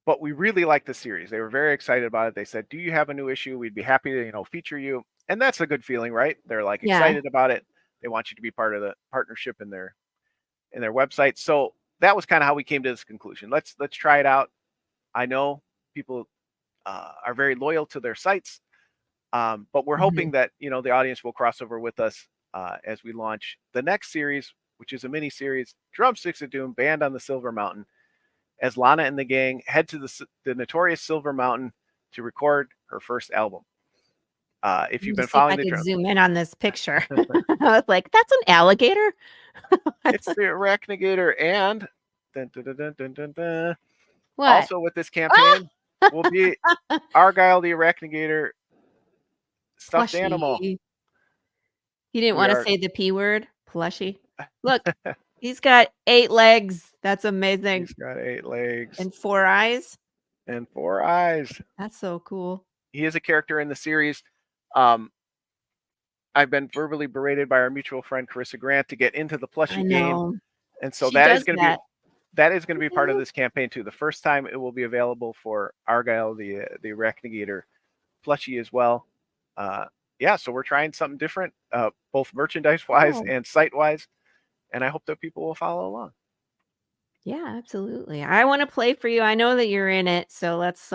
but we really like the series. They were very excited about it. They said, do you have a new issue? We'd be happy to, feature you. And that's a good feeling, right? They're like excited about it. They want you to be part of the partnership in their website. So that was kind of how we came to this conclusion. Let's try it out. I know people are very loyal to their sites, but we're hoping that, the audience will cross over with us as we launch the next series, which is a mini series, Drumsticks of Doom, Band on the Silver Mountain, as Lana and the gang head to the notorious Silver Mountain to record her first album. If you've been following I could zoom in on this picture. I was like, that's an alligator. It's the Arachnigator, and dun, dun, dun, dun, dun, dun. What? Also with this campaign will be Argyle the Arachnigator stuffed Plushie. animal. He didn't want to say the P word. Plushie. Look, he's got 8 legs. That's amazing. He's got 8 legs. And 4 eyes. And 4 eyes. That's so cool. He is a character in the series. I've been verbally berated by our mutual friend Corissa Grant to get into the plushie game. And so that is going to be part of this campaign too. The first time it will be available for Argyle the Arachnigator plushie as well. So we're trying something different, both merchandise wise and site wise, and I hope that people will follow along. Yeah, absolutely. I want to play for you. I know that you're in it, so let's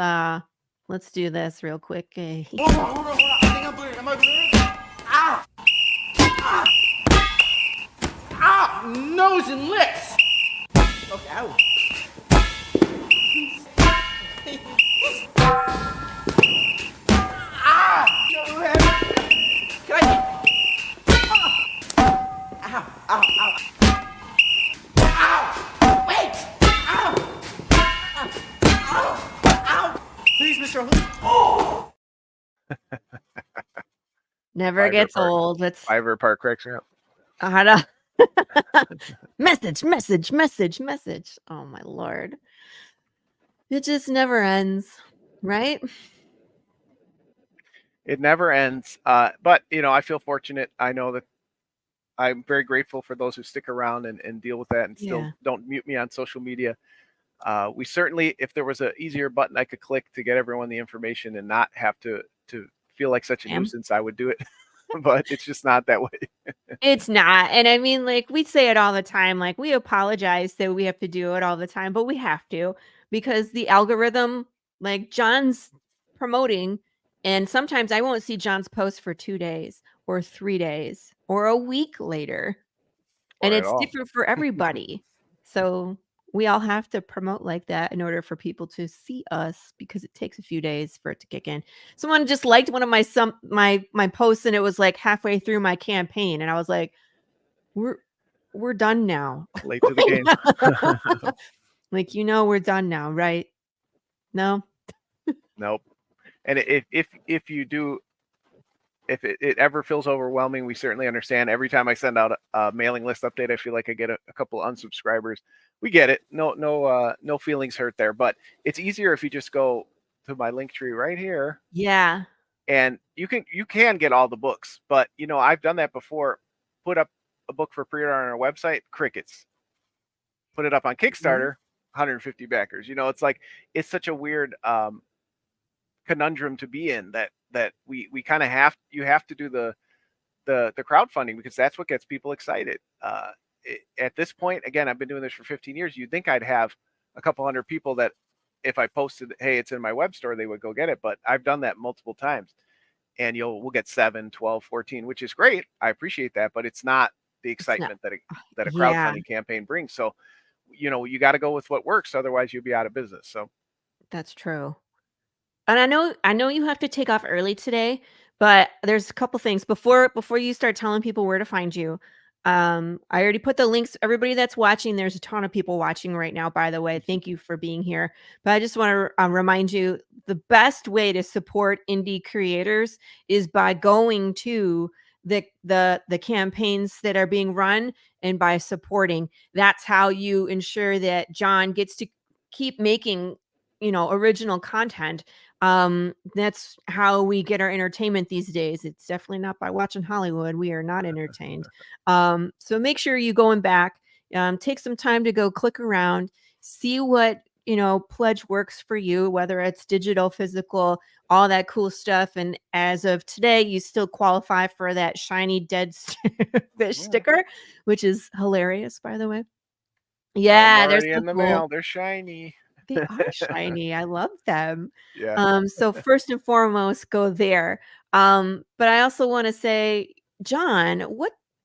do this real quick. Hold on. I think I'm bleeding. Am I bleeding? Ow! Ow! Nose and lips! Okay, ow. Can I? Ow! Ow! Wait! Ow! Please, Mr. Hood. Never gets old. Let's 5 part cracks me up. Message. Oh my Lord. It just never ends, right? It never ends. But I feel fortunate. I know that I'm very grateful for those who stick around and deal with that and still don't mute me on social media. We certainly, if there was an easier button I could click to get everyone the information and not have to feel like such a nuisance, I would do it. But it's just not that way. It's not. And I mean, like, we say it all the time. Like, we apologize that we have to do it all the time, but we have to, because the algorithm, like John's promoting, and sometimes I won't see John's post for 2 days or 3 days or a week later. And it's different for everybody. So we all have to promote like that in order for people to see us, because it takes a few days for it to kick in. Someone just liked one of my posts, and it was like halfway through my campaign, and I was like, we're done now. Late to the game. Like, we're done now, right? No. Nope. And if you do, if it ever feels overwhelming, we certainly understand. Every time I send out a mailing list update, I feel like I get a couple unsubscribers. We get it. No feelings hurt there, but it's easier if you just go to my link tree right here. Yeah. And you can get all the books, but I've done that before. Put up a book for pre-order on our website, crickets. Put it up on Kickstarter, 150 backers. It's like, it's such a weird conundrum to be in that we kind of you have to do the crowdfunding, because that's what gets people excited. At this point, again, I've been doing this for 15 years. You'd think I'd have a couple hundred people that if I posted, hey, it's in my web store, they would go get it. But I've done that multiple times, and we'll get 7, 12, 14, which is great. I appreciate that, but it's not the excitement that a crowdfunding campaign brings. So, you got to go with what works. Otherwise you'll be out of business. So that's true. And I know you have to take off early today, but there's a couple things before you start telling people where to find you. I already put the links. Everybody that's watching, there's a ton of people watching right now, by the way. Thank you for being here. But I just want to remind you, the best way to support indie creators is by going to the campaigns that are being run and by supporting. That's how you ensure that Jon gets to keep making, original content. That's how we get our entertainment these days. It's definitely not by watching Hollywood. We are not entertained. So make sure you going back, take some time to go click around, see what pledge works for you, whether it's digital, physical, all that cool stuff. And as of today, you still qualify for that shiny dead fish sticker, which is hilarious, by the way. Yeah, they're already so in the cool. mail. They're shiny. They are shiny. I love them. Yeah. So first and foremost, go there. But I also want to say, Jon,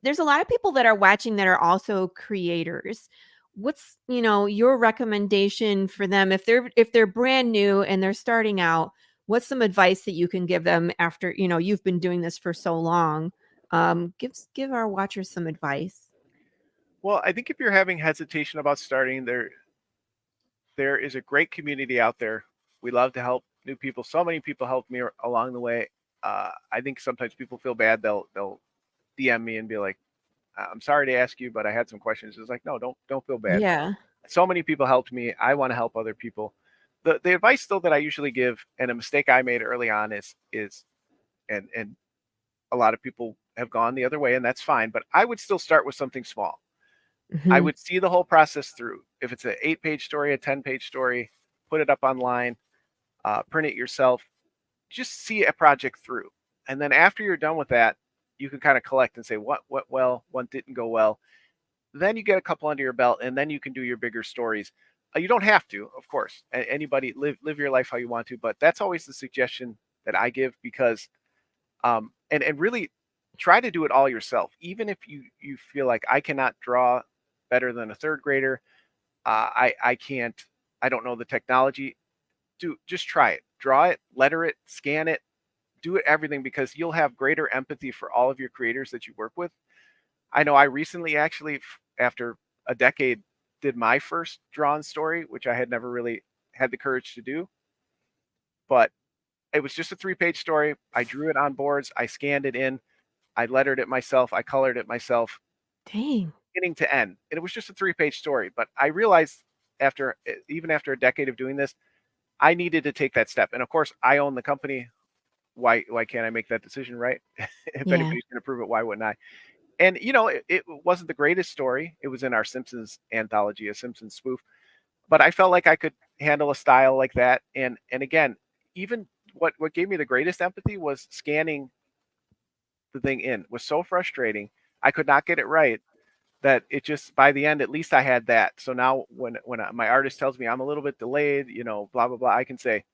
there's a lot of people that are watching that are also creators. What's, your recommendation for them if they're brand new and they're starting out? What's some advice that you can give them after, you've been doing this for so long? Give our watchers some advice. Well, I think if you're having hesitation about starting, there is a great community out there. We love to help new people. So many people helped me along the way. I think sometimes people feel bad. They'll DM me and be like, "I'm sorry to ask you, but I had some questions." It's like, no, don't feel bad. Yeah. So many people helped me. I want to help other people. The advice still that I usually give, and a mistake I made early on is and a lot of people have gone the other way, and that's fine. But I would still start with something small. I would see the whole process through. If it's an 8-page story, a 10-page story, put it up online, print it yourself. Just see a project through. And then after you're done with that, you can kind of collect and say what went well, what didn't go well. Then you get a couple under your belt, and then you can do your bigger stories. You don't have to, of course. Anybody live your life how you want to, but that's always the suggestion that I give, because and really try to do it all yourself. Even if you feel like I cannot draw better than a third grader, I don't know the technology. Just try it, draw it, letter it, scan it, do it, everything, because you'll have greater empathy for all of your creators that you work with. I know I recently, actually, after a decade, did my first drawn story, which I had never really had the courage to do. But it was just a 3-page story. I drew it on boards. I scanned it in. I lettered it myself. I colored it myself. Dang. Beginning to end. And it was just a 3-page story. But I realized even after a decade of doing this, I needed to take that step. And of course, I own the company. Why can't I make that decision, right? If anybody's going to prove it, why wouldn't I? And, it wasn't the greatest story. It was in our Simpsons anthology, a Simpsons spoof. But I felt like I could handle a style like that. And again, even what gave me the greatest empathy was scanning the thing in. It was so frustrating. I could not get it right, that it just, by the end, at least I had that. So now when my artist tells me I'm a little bit delayed, blah, blah, blah, I can say,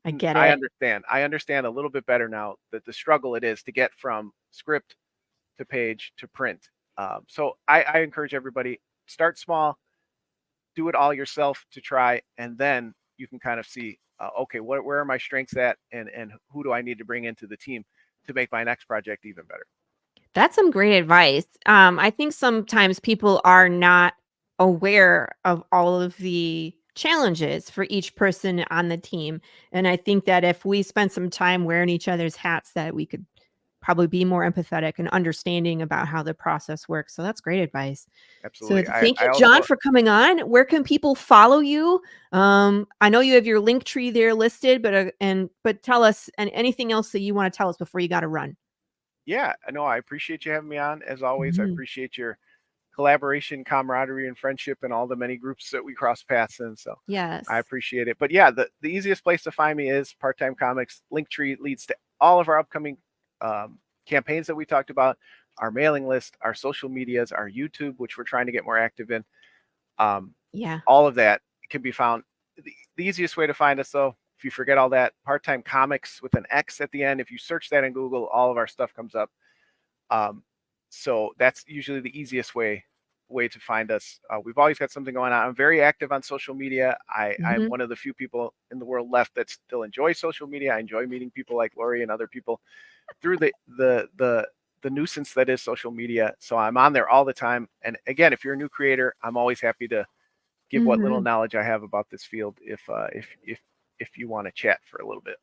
I get it. I understand a little bit better now that the struggle it is to get from script to page to print. So I encourage everybody, start small, do it all yourself to try, and then you can kind of see, okay, where are my strengths at, and who do I need to bring into the team to make my next project even better. That's some great advice. I think sometimes people are not aware of all of the challenges for each person on the team. And I think that if we spend some time wearing each other's hats, that we could probably be more empathetic and understanding about how the process works. So that's great advice. Absolutely. So thank you, I Jon, also, for coming on. Where can people follow you? I know you have your link tree there listed, but tell us, and anything else that you want to tell us before you got to run. Yeah, no, I appreciate you having me on. As always, I Mhm. appreciate your collaboration, camaraderie, and friendship, and all the many groups that we cross paths in. So Yes. I appreciate it. But yeah, the easiest place to find me is Part-Time Comics. Linktree leads to all of our upcoming campaigns that we talked about, our mailing list, our social medias, our YouTube, which we're trying to get more active in. Yeah. All of that can be found. The easiest way to find us, though, if you forget all that, Part-Time Comics with an X at the end. If you search that in Google, all of our stuff comes up. So that's usually the easiest way to find us. We've always got something going on. I'm very active on social media. I'm one of the few people in the world left that still enjoy social media. I enjoy meeting people like Laurie and other people through the nuisance that is social media. So I'm on there all the time. And again, if you're a new creator, I'm always happy to give what little knowledge I have about this field if you want to chat for a little bit.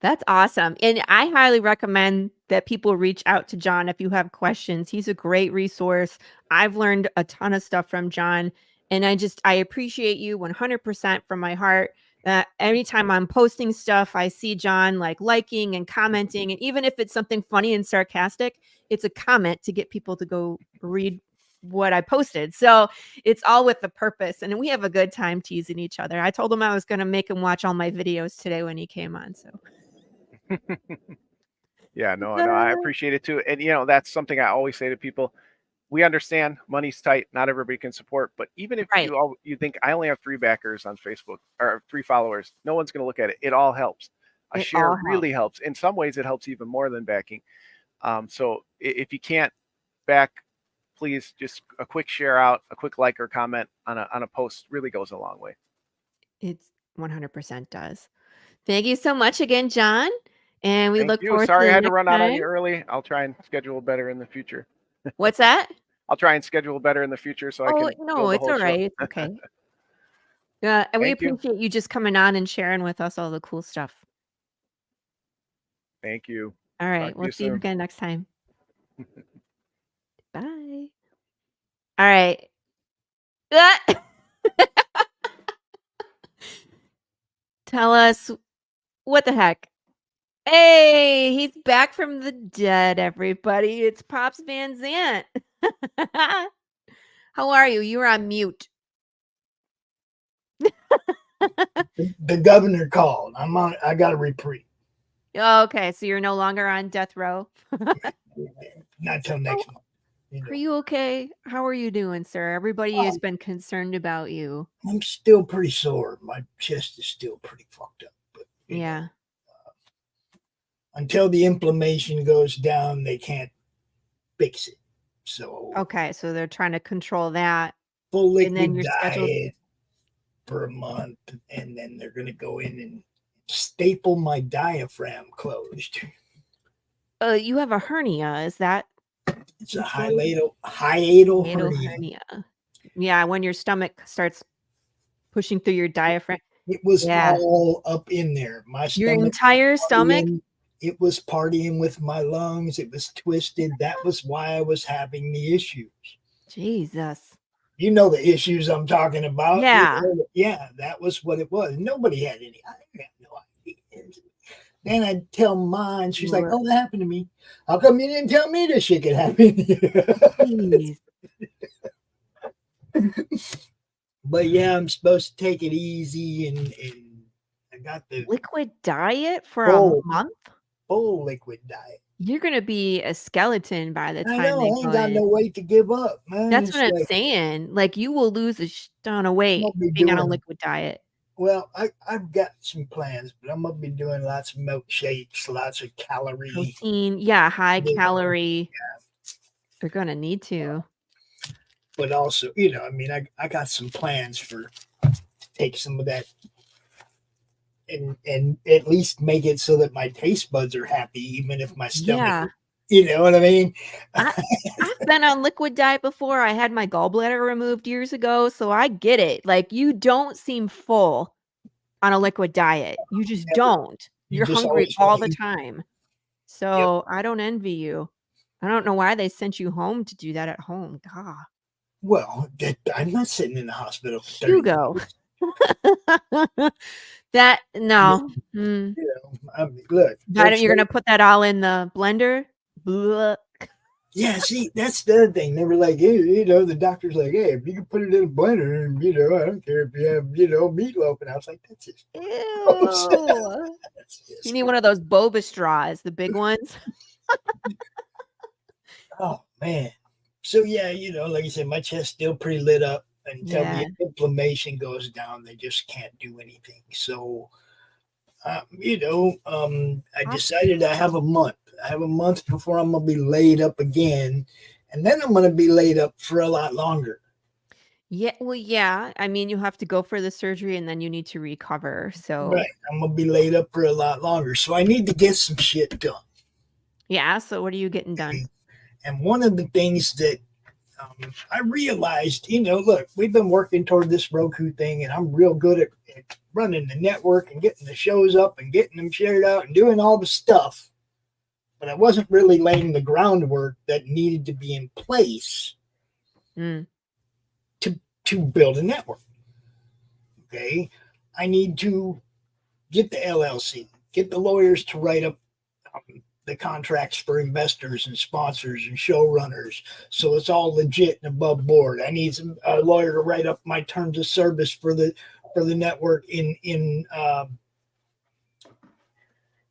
That's awesome. And I highly recommend that people reach out to Jon if you have questions. He's a great resource. I've learned a ton of stuff from Jon, and I appreciate you 100% from my heart. Anytime I'm posting stuff, I see Jon liking and commenting, and even if it's something funny and sarcastic, it's a comment to get people to go read what I posted. So it's all with the purpose, and we have a good time teasing each other. I told him I was going to make him watch all my videos today when he came on. So Yeah, no, I appreciate it too. And that's something I always say to people. We understand money's tight. Not everybody can support, but even if you think I only have 3 backers on Facebook or 3 followers, no one's going to look at it. It all helps. A share really helps. In some ways, it helps even more than backing. So if you can't back, please just a quick share out, a quick like or comment on a post really goes a long way. It's 100% does. Thank you so much again, Jon. And we look forward to Sorry, the I had to next run out on time. you early. I'll try and schedule better in the future. What's that? I'll try and schedule better in the future so I can. No, it's all right. It's okay. Yeah, and we appreciate you just coming on and sharing with us all the cool stuff. Thank you. All right, we'll see you again next time. Bye. All right. Tell us what the heck. Hey, he's back from the dead, everybody. It's Pops Van Zant. How are you? You were on mute. The governor called. I got a reprieve. Okay, so you're no longer on death row. Not till next month. Are you okay? How are you doing, sir? Everybody has been concerned about you. I'm still pretty sore. My chest is still pretty fucked up. But yeah. Until the inflammation goes down, they can't fix it. So okay, so they're trying to control that. Full liquid diet for a month, and then they're going to go in and staple my diaphragm closed. You have a hernia, is that? It's a hiatal hernia. Yeah, when your stomach starts pushing through your diaphragm. It was all up in there. Your entire stomach? It was partying with my lungs. It was twisted. That was why I was having the issues. Jesus. You know the issues I'm talking about. Yeah. Yeah, that was what it was. Nobody had any. I had no idea. Then I'd tell mine. She's like, "Oh, that happened to me. How come you didn't tell me this shit could happen?" But yeah, I'm supposed to take it easy, and I got the liquid diet for a month. Full liquid diet. You're gonna be a skeleton by the time I know. I ain't got no weight to give up, man. That's what I'm saying. Like you will lose a ton of weight being on a liquid diet. Well, I've got some plans, but I'm gonna be doing lots of milkshakes, lots of calorie protein. Yeah, high calorie. Yeah. You're gonna need to. But also, I mean, I got some plans for take some of that and at least make it so that my taste buds are happy, even if my stomach, you know what I mean? I've been on liquid diet before. I had my gallbladder removed years ago, so I get it. Like you don't seem full on a liquid diet. You just don't. You're just hungry all the time. So I don't envy you. I don't know why they sent you home to do that at home. God. Well, I'm not sitting in the hospital for 30 Lugo. That no. I mean, look, you're gonna put that all in the blender. Blah. Yeah, see, that's the other thing. They were like, hey, the doctor's like, hey, if you can put it in a blender, and I don't care if you have, meatloaf. And I was like, that's just ew. You need one of those boba straws, the big ones. Oh man. So yeah, like I said, my chest's still pretty lit up. Until the inflammation goes down, they just can't do anything. So, I decided I have a month. I have a month before I'm going to be laid up again. And then I'm going to be laid up for a lot longer. Yeah. Well, yeah. I mean, you have to go for the surgery and then you need to recover. So, right. I'm going to be laid up for a lot longer. So I need to get some shit done. Yeah. So what are you getting done? And one of the things that I realized, look, we've been working toward this Roku thing, and I'm real good at running the network and getting the shows up and getting them shared out and doing all the stuff. But I wasn't really laying the groundwork that needed to be in place to build a network. Okay. I need to get the LLC, get the lawyers to write up the contracts for investors and sponsors and showrunners, so it's all legit and above board. I need a lawyer to write up my terms of service for the network in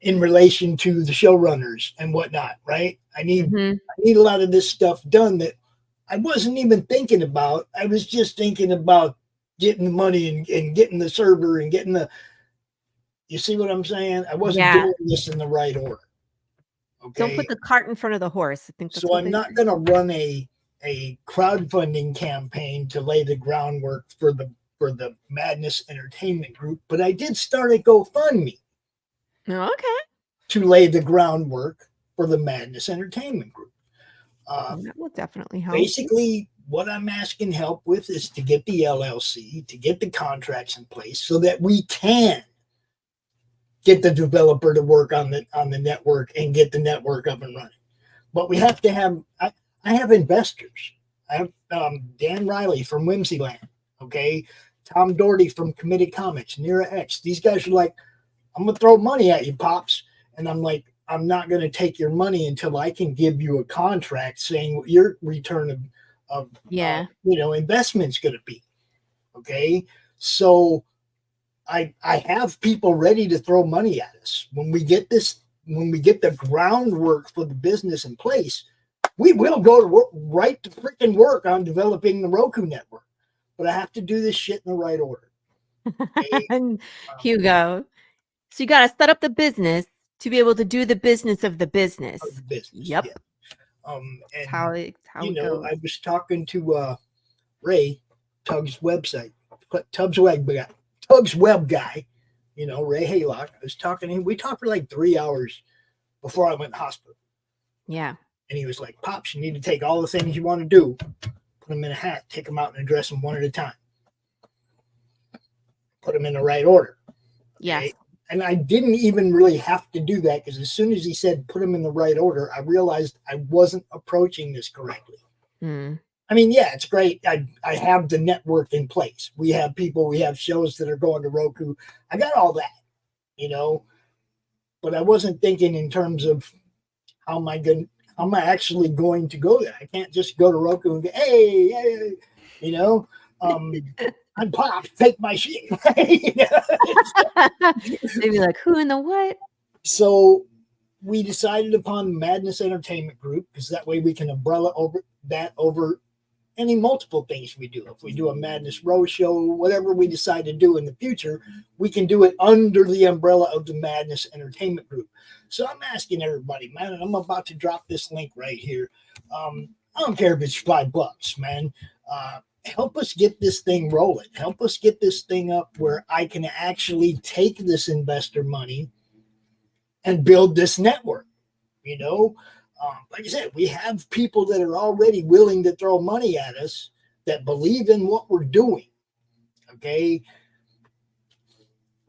relation to the showrunners and whatnot. Right? I need a lot of this stuff done that I wasn't even thinking about. I was just thinking about getting the money and getting the server and getting the. You see what I'm saying? I wasn't doing this in the right order. Okay. Don't put the cart in front of the horse. I think that's so. I'm not going to run a crowdfunding campaign to lay the groundwork for the Madness Entertainment Group, but I did start a GoFundMe. Okay. To lay the groundwork for the Madness Entertainment Group. That will definitely help. Basically, what I'm asking help with is to get the LLC, to get the contracts in place, so that we can get the developer to work on the network and get the network up and running. But we have to have, I have investors. I have Dan Riley from Whimsyland, okay? Tom Doherty from Committed Comics, Nira X. These guys are like, I'm going to throw money at you, Pops. And I'm like, I'm not going to take your money until I can give you a contract saying what your return of investment's going to be. Okay. So I have people ready to throw money at us. When we get the groundwork for the business in place, we will go to work, right to freaking work on developing the Roku network. But I have to do this shit in the right order. Okay? And Hugo, so you got to set up the business to be able to do the business of the business. Yep. Yeah. And how it goes. I was talking to Ray, Tug's website, Tug's web guy, Ray Haylock. I was talking to him. We talked for like 3 hours before I went to hospital. Yeah. And he was like, Pops, you need to take all the things you want to do, put them in a hat, take them out and address them one at a time. Put them in the right order. Yes. Okay? And I didn't even really have to do that, because as soon as he said put them in the right order, I realized I wasn't approaching this correctly. I mean, yeah, it's great. I have the network in place. We have people, we have shows that are going to Roku. I got all that, but I wasn't thinking in terms of how am I actually going to go there? I can't just go to Roku and go, hey, I'm Pop, take my shit. They'd be like, who in the what? So we decided upon Madness Entertainment Group, because that way we can umbrella over any multiple things we do. If we do a Madness Row show, whatever we decide to do in the future, we can do it under the umbrella of the Madness Entertainment Group. So I'm asking everybody, man, and I'm about to drop this link right here. I don't care if it's $5, man. Help us get this thing rolling. Help us get this thing up where I can actually take this investor money and build this network. Like I said, we have people that are already willing to throw money at us that believe in what we're doing. Okay.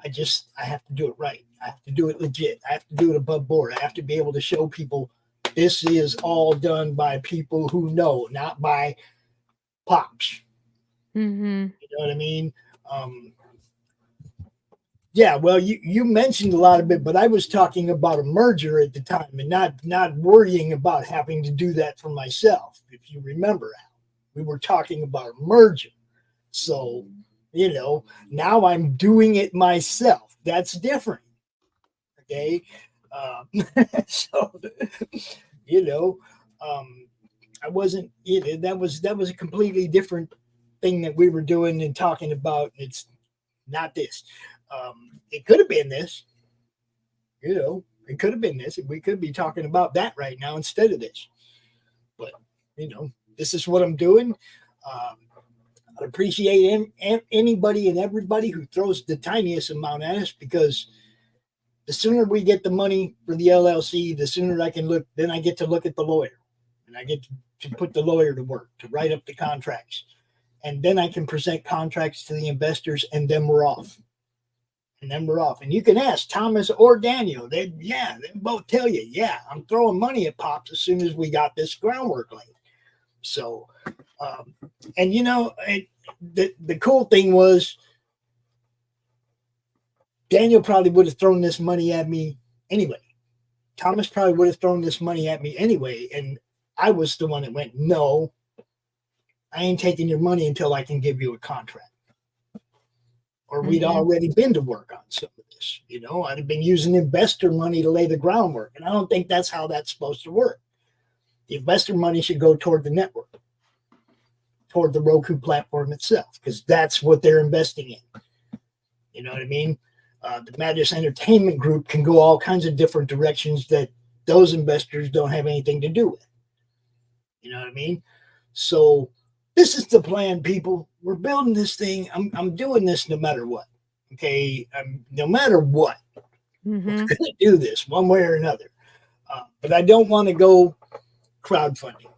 I have to do it right. I have to do it legit. I have to do it above board. I have to be able to show people this is all done by people who know, not by Pops. Mm-hmm. You know what I mean? Yeah, well, you mentioned a lot of it, but I was talking about a merger at the time and not worrying about having to do that for myself. If you remember, Al, we were talking about a merger. So, now I'm doing it myself. That's different. Okay. So, I wasn't, that was a completely different thing that we were doing and talking about. It's not this. It could have been this, it could have been this. We could be talking about that right now instead of this. But, this is what I'm doing. I appreciate anybody and everybody who throws the tiniest amount at us, because the sooner we get the money for the LLC, the sooner I can look, then I get to look at the lawyer and I get to to put the lawyer to work, to write up the contracts. And then I can present contracts to the investors, and then we're off. And you can ask Thomas or Daniel. They both tell you, yeah, I'm throwing money at Pops as soon as we got this groundwork laid. So, and you know, the cool thing was Daniel probably would have thrown this money at me anyway. Thomas probably would have thrown this money at me anyway. And I was the one that went, no, I ain't taking your money until I can give you a contract. Or we'd already been to work on some of this. You know, I'd have been using investor money to lay the groundwork. And I don't think that's how that's supposed to work. The investor money should go toward the network, toward the Roku platform itself, because that's what they're investing in. You know what I mean? The Madness Entertainment Group can go all kinds of different directions that those investors don't have anything to do with. You know what I mean? So this is the plan, people. We're building this thing. I'm doing this no matter what. Okay, no matter what, we're going to do this one way or another. But I don't want to go crowdfunding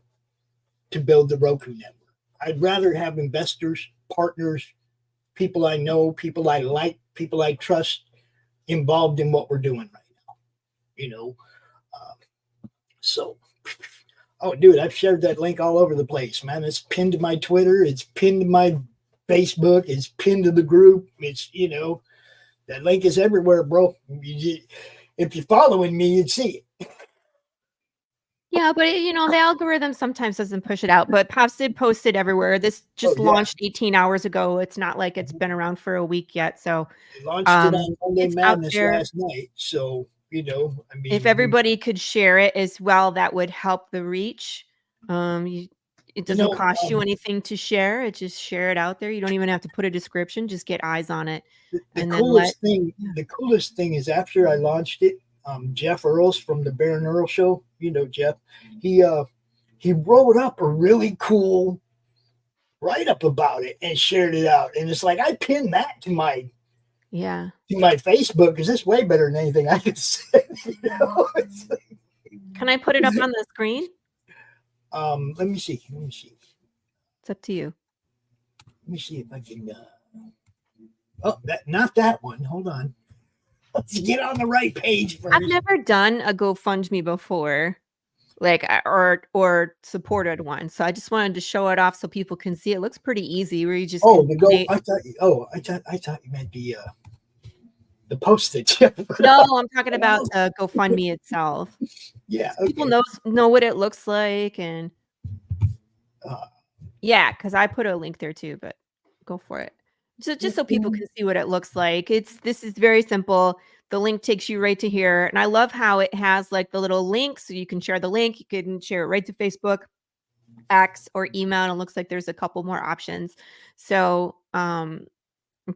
to build the Roku network. I'd rather have investors, partners, people I know, people I like, people I trust involved in what we're doing right now. You know, so. Oh, dude, I've shared that link all over the place, man. It's pinned to my Twitter. It's pinned to my Facebook. It's pinned to the group. It's, you know, that link is everywhere, bro. If you're following me, you'd see it. Yeah, but you know, the algorithm sometimes doesn't push it out, but Pops did post it everywhere. This just launched 18 hours ago. It's not like it's been around for a week yet. So they launched it on Monday Madness last night. So, you know, I mean, if everybody could share it as well, that would help the reach. It doesn't cost you anything to share. It just share it out there. You don't even have to put a description. Just get eyes on it. The coolest thing is after I launched it, Jeff Earls from the Baron Earl Show, you know Jeff, he wrote up a really cool write-up about it and shared it out. And it's like I pinned that to my Facebook because it's way better than anything I could say. You know? Can I put it up on the screen? Let me see. It's up to you. Let me see if I can. Not that one. Hold on. Let's get on the right page first. I've never done a GoFundMe before, like or supported one, so I just wanted to show it off so people can see. It looks pretty easy. Where you just I thought you meant the postage. No, I'm talking about GoFundMe itself. Yeah, so people know what it looks like, and because I put a link there too. But go for it. Just so people can see what it looks like. This is very simple. The link takes you right to here. And I love how it has like the little link. So you can share the link. You can share it right to Facebook, X, or email. And it looks like there's a couple more options. So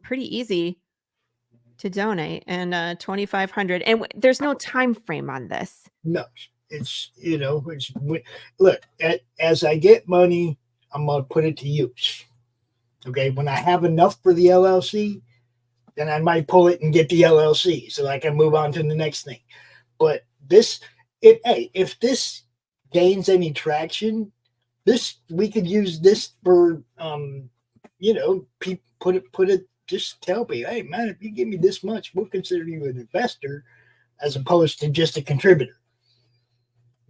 pretty easy to donate. And $2,500. And there's no time frame on this. No, it's, you know, look, as I get money, I'm going to put it to use. Okay, when I have enough for the LLC, then I might pull it and get the LLC so I can move on to the next thing. But if this gains any traction, we could use this for you know, put it. Just tell me, hey man, if you give me this much, we'll consider you an investor as opposed to just a contributor.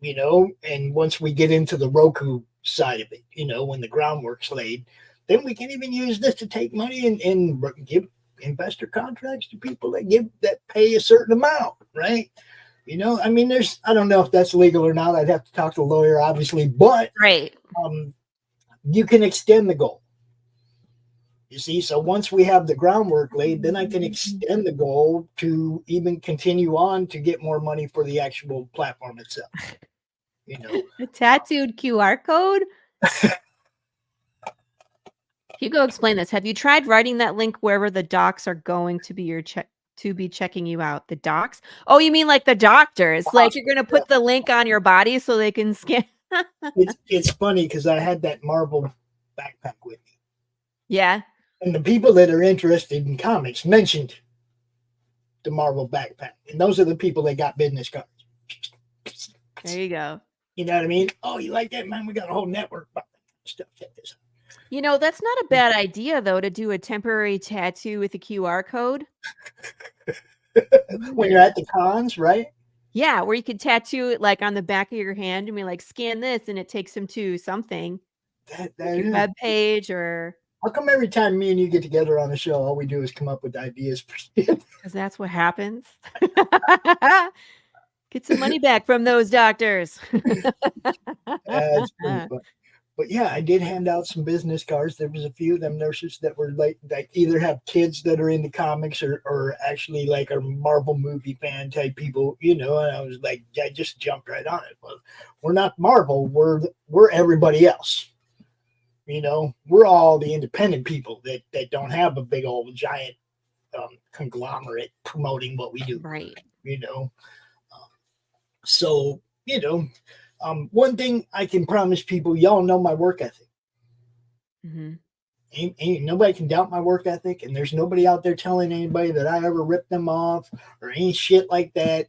You know, and once we get into the Roku side of it, you know, when the groundwork's laid. Then we can even use this to take money and give investor contracts to people that pay a certain amount, right? You know, I mean, I don't know if that's legal or not. I'd have to talk to a lawyer, obviously, but you can extend the goal. You see, so once we have the groundwork laid, then I can extend the goal to even continue on to get more money for the actual platform itself. You know, a tattooed QR code. Hugo, explain this. Have you tried writing that link wherever the docs are going to be checking you out? The docs? Oh, you mean like the doctors? Like you're going to put the link on your body so they can scan. It's funny because I had that Marvel backpack with me. Yeah. And the people that are interested in comics mentioned the Marvel backpack. And those are the people that got business cards. There you go. You know what I mean? Oh, you like that, man? We got a whole network about that stuff. Check this out. You know, that's not a bad idea, though, to do a temporary tattoo with a QR code. When you're at the cons, right? Yeah, where you could tattoo it like on the back of your hand and be like, scan this, and it takes them to something. That Your is. web page, or How come every time me and you get together on the show, all we do is come up with ideas for shit? because that's what happens. Get some money back from those doctors. That's pretty fun. But yeah, I did hand out some business cards. There was a few of them nurses that were like either have kids that are into comics or actually like are Marvel movie fan type people, you know. And I was like, I just jumped right on it. Well, we're not Marvel. We're everybody else. You know, we're all the independent people that don't have a big old giant conglomerate promoting what we do. Right. You know, so you know. One thing I can promise people, y'all know my work ethic. Mm-hmm. Ain't nobody can doubt my work ethic, and there's nobody out there telling anybody that I ever ripped them off or any shit like that.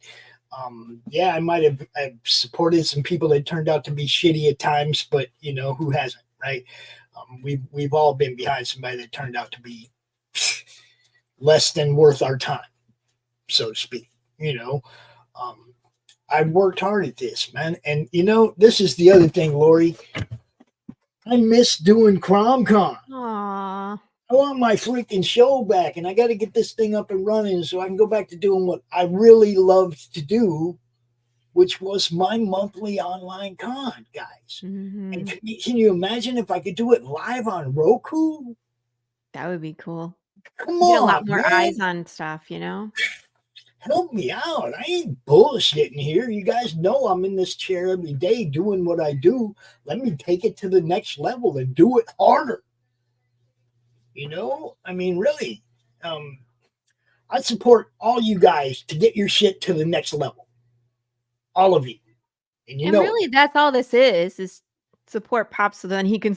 Yeah, I might have I've supported some people that turned out to be shitty at times, but you know, who hasn't, right? We've all been behind somebody that turned out to be less than worth our time, so to speak. You know. I've worked hard at this, man. And, you know, this is the other thing, Laurie. I miss doing CromCon. Aww. I want my freaking show back, and I got to get this thing up and running so I can go back to doing what I really loved to do, which was my monthly online con, guys. Mm-hmm. And can you imagine if I could do it live on Roku? That would be cool. Come Get a on, lot more man. eyes on stuff, you know? Help me out. I ain't bullshitting here. You guys know I'm in this chair every day doing what I do. Let me take it to the next level and do it harder. You know, I mean, really, I support all you guys to get your shit to the next level. All of you. And you know, really, that's all this is support Pop so then he can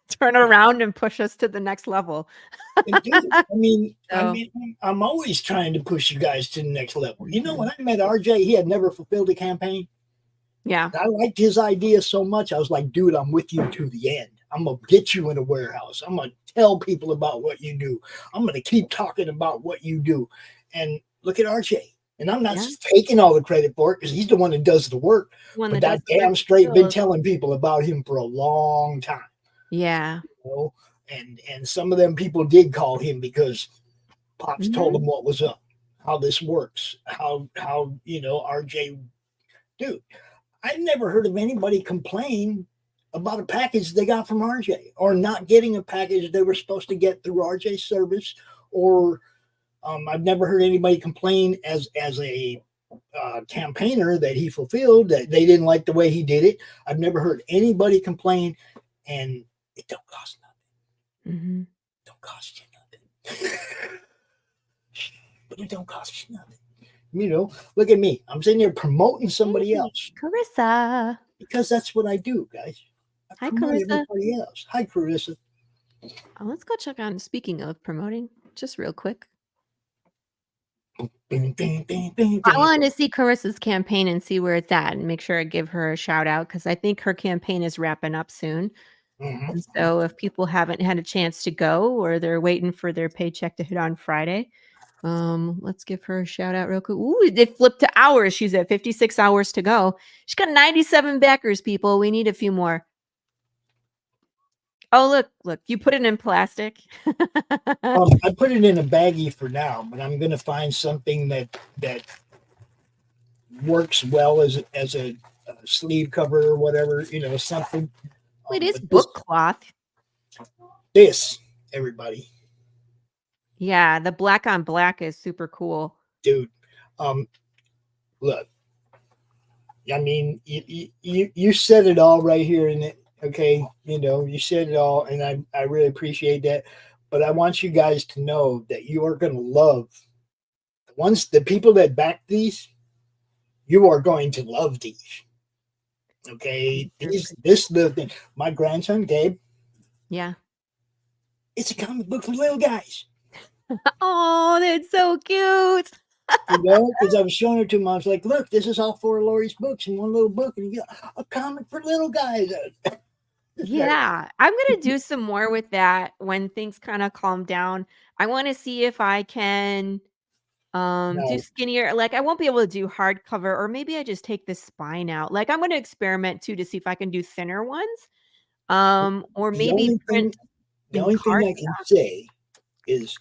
turn around and push us to the next level. dude, I mean, I'm always trying to push you guys to the next level. You know, when I met RJ, he had never fulfilled a campaign. Yeah. I liked his idea so much. I was like, dude, I'm with you to the end. I'm going to get you in a warehouse. I'm going to tell people about what you do. I'm going to keep talking about what you do. And look at RJ. And I'm not taking all the credit for it because he's the one that does the work. But that damn straight been telling people about him for a long time. Yeah. You know? And some of them people did call him because Pops told them what was up, how this works, how you know, RJ, dude, I never heard of anybody complain about a package they got from RJ or not getting a package they were supposed to get through RJ's service, or I've never heard anybody complain as a campaigner that he fulfilled that they didn't like the way he did it. I've never heard anybody complain, and it don't cost nothing. Mm-hmm. Don't cost you nothing. But it don't cost you nothing. You know, look at me. I'm sitting here promoting somebody else. Carissa. Because that's what I do, guys. Hi, Carissa. Everybody else. Hi, Carissa. Oh, let's go check on, speaking of promoting, just real quick. Bing, bing, bing, bing, I wanted to see Carissa's campaign and see where it's at and make sure I give her a shout out because I think her campaign is wrapping up soon. Mm-hmm. And so if people haven't had a chance to go or they're waiting for their paycheck to hit on Friday, let's give her a shout out real quick. Ooh, they flipped to hours. She's at 56 hours to go. She's got 97 backers, people. We need a few more. Oh, look, you put it in plastic. I put it in a baggie for now, but I'm going to find something that works well as a sleeve cover or whatever, you know, something. It is book cloth. This, everybody. Yeah, the black on black is super cool. Dude, look, I mean, you said it all right here in it. Okay, you know, you said it all, and I really appreciate that. But I want you guys to know that you are going to love the people that back these. You are going to love these. Okay, this little thing. My grandson Gabe. Yeah, it's a comic book for little guys. Oh, that's so cute. You know, because I was showing it to him. I was like, look, this is all 4 of Laurie's books in one little book. And he got a comic for little guys. Yeah, I'm gonna do some more with that when things kind of calm down. I want to see if I can do No, skinnier. Like I won't be able to do hardcover, or maybe I just take the spine out. Like I'm gonna experiment too to see if I can do thinner ones. Or the maybe only thing, print in I card. can say is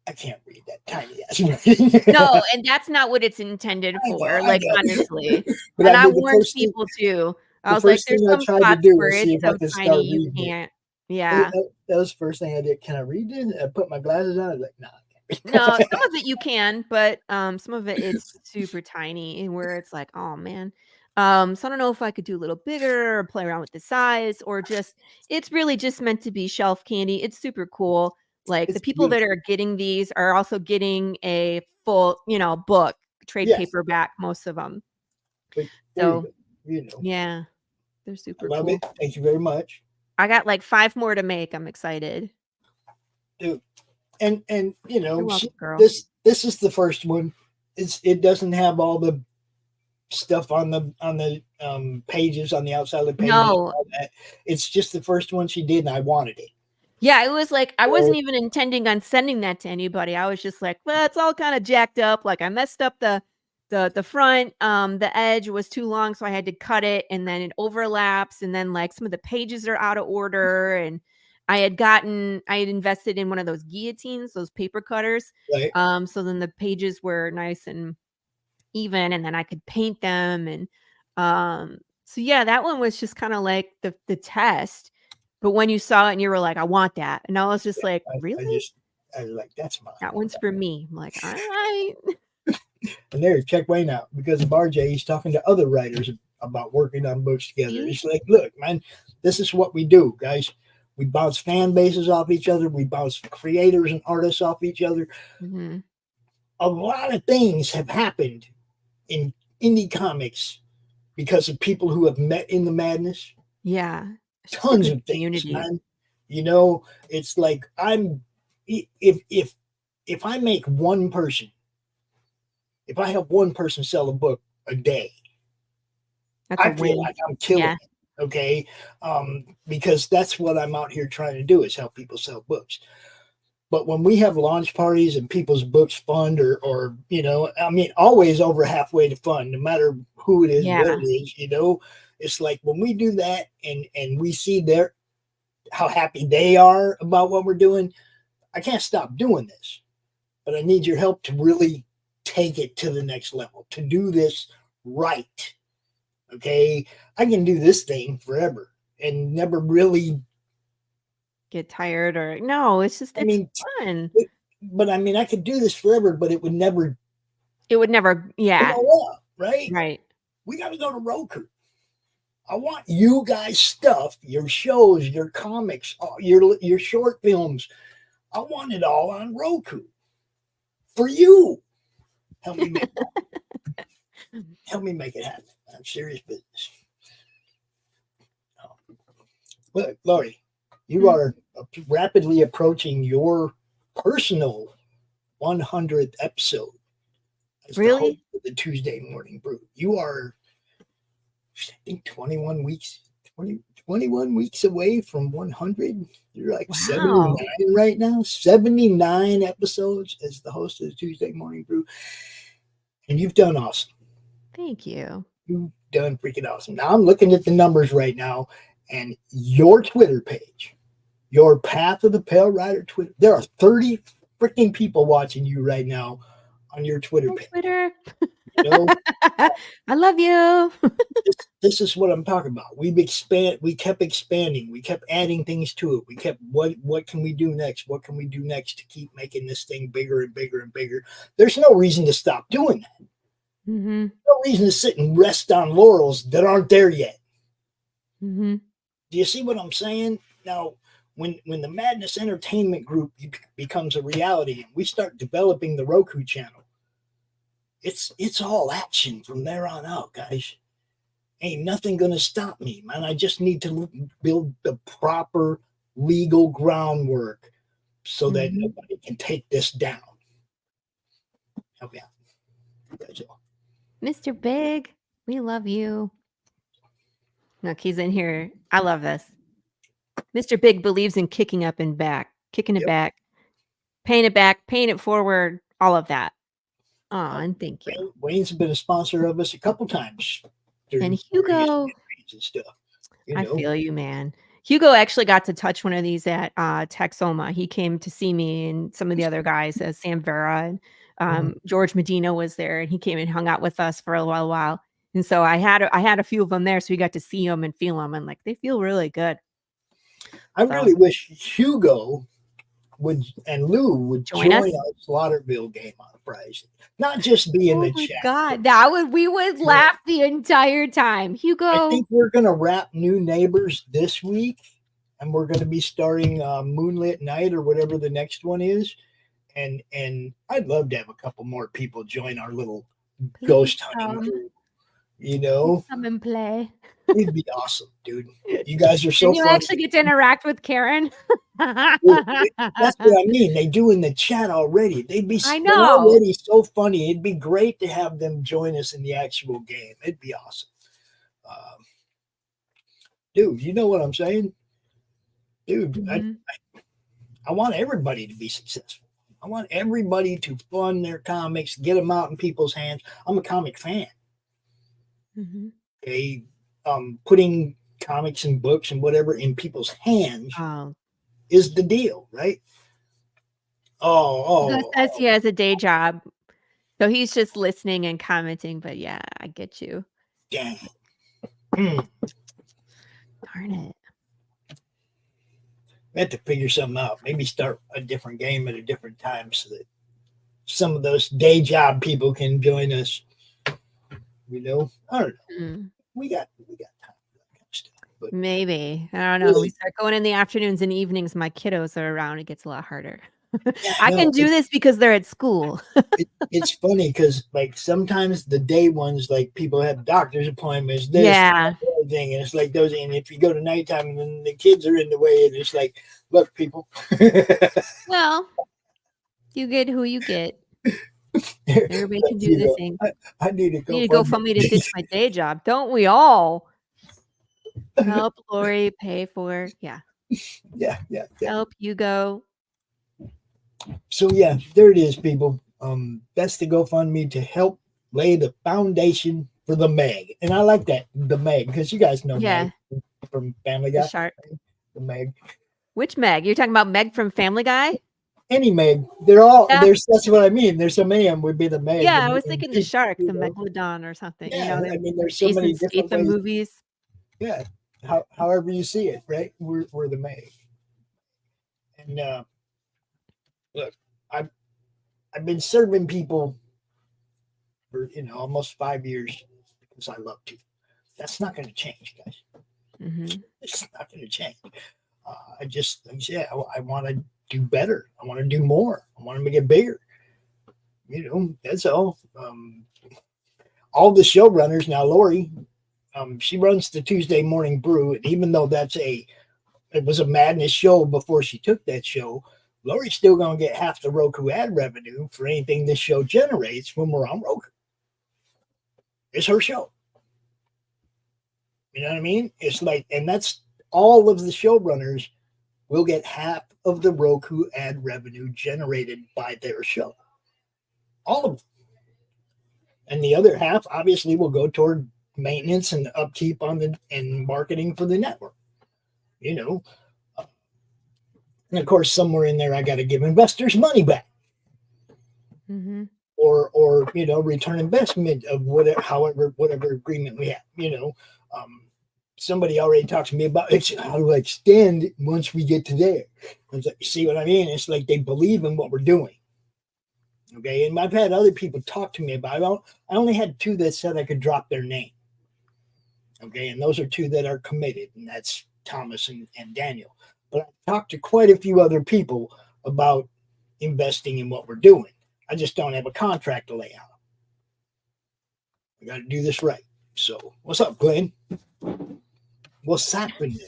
I can't read that tiny ass writing. No, and that's not what it's intended I know, for, I like, know. honestly. But And I did the warned first thing. people too. I The was like, first "There's thing I some tried to spots do where was see it's if I so could tiny start you reading it. can't." Yeah. That was the first thing I did. Can I read this? I put my glasses on. I was like, nah. I can't read No, that. some of it you can, but, some of it it's super tiny where it's like, "Oh, man." So I don't know if I could do a little bigger or play around with the size or just it's really just meant to be shelf candy. It's super cool. Like, the It's people that beautiful. are getting these are also getting a full, book, trade Yes, paperback, most of them. but there you So, go. You know, yeah, they're I super love it. cool. Thank you very much, I got, like, 5 more to make. I'm excited. dude. And you You're know, welcome, girl. this is the first one. It doesn't have all the stuff on the pages on the outside of the pages. No. All that. It's just the first one she did, and I wanted it. Yeah, it was like I So wasn't even intending on sending that to anybody. I was just like, "Well, it's all kinda jacked up." Like, I messed up the front, the edge was too long, so I had to cut it, and then it overlaps, and then, like, some of the pages are out of order, and I had invested in one of those guillotines, those paper cutters, right, so then the pages were nice and even, and then I could paint them, and, so yeah, that one was just kinda like the test, but when you saw it and you were like, "I want that," and I was just like, "Really? I was like, that's mine. That one's for me." I'm like, "Alright." And there, check Wayne out because of RJ. He's talking to other writers about working on books together. See? He's like, look, man, this is what we do, guys. We bounce fan bases off each other. We bounce creators and artists off each other. Mhm. A lot of things have happened in indie comics because of people who have met in the madness. Yeah. It's just a Tons good of things, community. man. You know, it's like if I make one person, if I help one person sell a book a day, That's a I feel win. like I'm killing Yeah. it. Okay. Because that's what I'm out here trying to do is help people sell books. But when we have launch parties and people's books fund or I mean, always over halfway to fund, no matter who it is, what Yeah. it is, it's like when we do that and we see how happy they are about what we're doing, I can't stop doing this, but I need your help to really take it to the next level, to do this right. Okay. I can do this thing forever and never really, Get tired or no, it's just I it's mean, fun. but I mean, I could do this forever, but it would never It would never yeah. blow up, right? Right. We got to go to Roku. I want you guys' stuff, your shows, your comics, your short films. I want it all on Roku for you. Help me make that. Help me make it happen. I'm serious business. Look, Laurie, you are rapidly approaching your personal 100th episode as the host Really? of the Tuesday Morning Brew. You are, I think, 21 weeks away from 100. You're like Wow. 79 right now. 79 episodes as the host of the Tuesday Morning Brew. And you've done awesome. Thank you. You've done freaking awesome. Now I'm looking at the numbers right now, and your Twitter page, your Path of the Pale Rider Twitter, there are 30 freaking people watching you right now on your Twitter Hi, page. Twitter. You know, I love you. this is what I'm talking about. We kept expanding, we kept adding things to it. We kept what can we do next? What can we do next to keep making this thing bigger and bigger and bigger? There's no reason to stop doing that. Mm-hmm. No reason to sit and rest on laurels that aren't there yet. Mm-hmm. Do you see what I'm saying? Now, when the Madness Entertainment Group becomes a reality and we start developing the Roku channel, it's all action from there on out, guys. Ain't nothing gonna stop me, man. I just need to build the proper legal groundwork so that nobody can take this down. Help me out. That's all. Mr. Big, we love you. Look, he's in here. I love this. Mr. Big believes in kicking up and back, kicking it back, paying it forward, all of that. Oh, and thank you. Wayne's been a sponsor of us a couple times. And Hugo, and stuff. I feel you, man. Hugo actually got to touch one of these at Texoma. He came to see me and some of the other guys, Sam Vera and George Medina was there, and he came and hung out with us for a while. And so I had a few of them there, so we got to see them and feel them, and like they feel really good. I really wish Hugo and Lou would join our Slaughterville game on Friday. Not just be in the chat. God, we would laugh the entire time. Hugo, I think we're gonna wrap New Neighbors this week, and we're gonna be starting Moonlit Night or whatever the next one is. And I'd love to have a couple more people join our little ghost hunting group. You know, come and play. It'd be awesome, dude. You guys are so and you funny. actually get to interact with Karen. That's what I mean. They do in the chat already. They'd be already so funny. It'd be great to have them join us in the actual game. It'd be awesome. Dude, you know what I'm saying? Dude, I want everybody to be successful. I want everybody to fund their comics, get them out in people's hands. I'm a comic fan. Okay. Putting comics and books and whatever in people's hands is the deal, right? He says he has a day job, so he's just listening and commenting. But yeah, I get you. Dang. Darn it. We have to figure something out. Maybe start a different game at a different time so that some of those day job people can join us. You know, I don't know. We got time for that kind of stuff. But maybe. I don't know. We start going in the afternoons and evenings. My kiddos are around. It gets a lot harder. I can do this because they're at school. It's funny because like sometimes the day ones, like people have doctor's appointments, everything, and it's like those. And if you go to nighttime, then the kids are in the way, and it's like, look, people. Well, you get who you get. Everybody can do the thing. I need to go for me to ditch my day job. Don't we all? Help Laurie pay for Yeah. Help Hugo. So yeah, there it is, people. That's the GoFundMe to help lay the foundation for the Meg. And I like that, the Meg, because you guys know Meg from Family Guy. The shark. The Meg. Which Meg? You're talking about Meg from Family Guy? Any Meg. They're all that's what I mean. There's so many of them would be the Meg. Yeah, I was thinking the shark, the Megalodon or something. Yeah, you know, I mean there's so many different ways. movies. Yeah. However you see it, right? We're the Meg. And look, I've been serving people for almost 5 years because I love to. That's not going to change, guys. It's not going to change. I want to do better. I want to do more. I want to make it bigger. That's all. All the showrunners now, Laurie, she runs the Tuesday Morning Brew, and even though it was a madness show before she took that show, Laurie's still going to get half the Roku ad revenue for anything this show generates when we're on Roku. It's her show. You know what I mean? It's like, and that's all of the showrunners will get half of the Roku ad revenue generated by their show. All of them. And the other half obviously will go toward maintenance and upkeep and marketing for the network. And of course, somewhere in there, I got to give investors money back, or return investment of whatever agreement we have. Somebody already talked to me about how to extend once we get to there. It's like, you see what I mean? It's like they believe in what we're doing. Okay, and I've had other people talk to me about it. I only had 2 that said I could drop their name. Okay, and those are 2 that are committed, and that's Thomas and Daniel. But I've talked to quite a few other people about investing in what we're doing. I just don't have a contract to lay out. I got to do this right. So, what's up, Glenn? What's happening?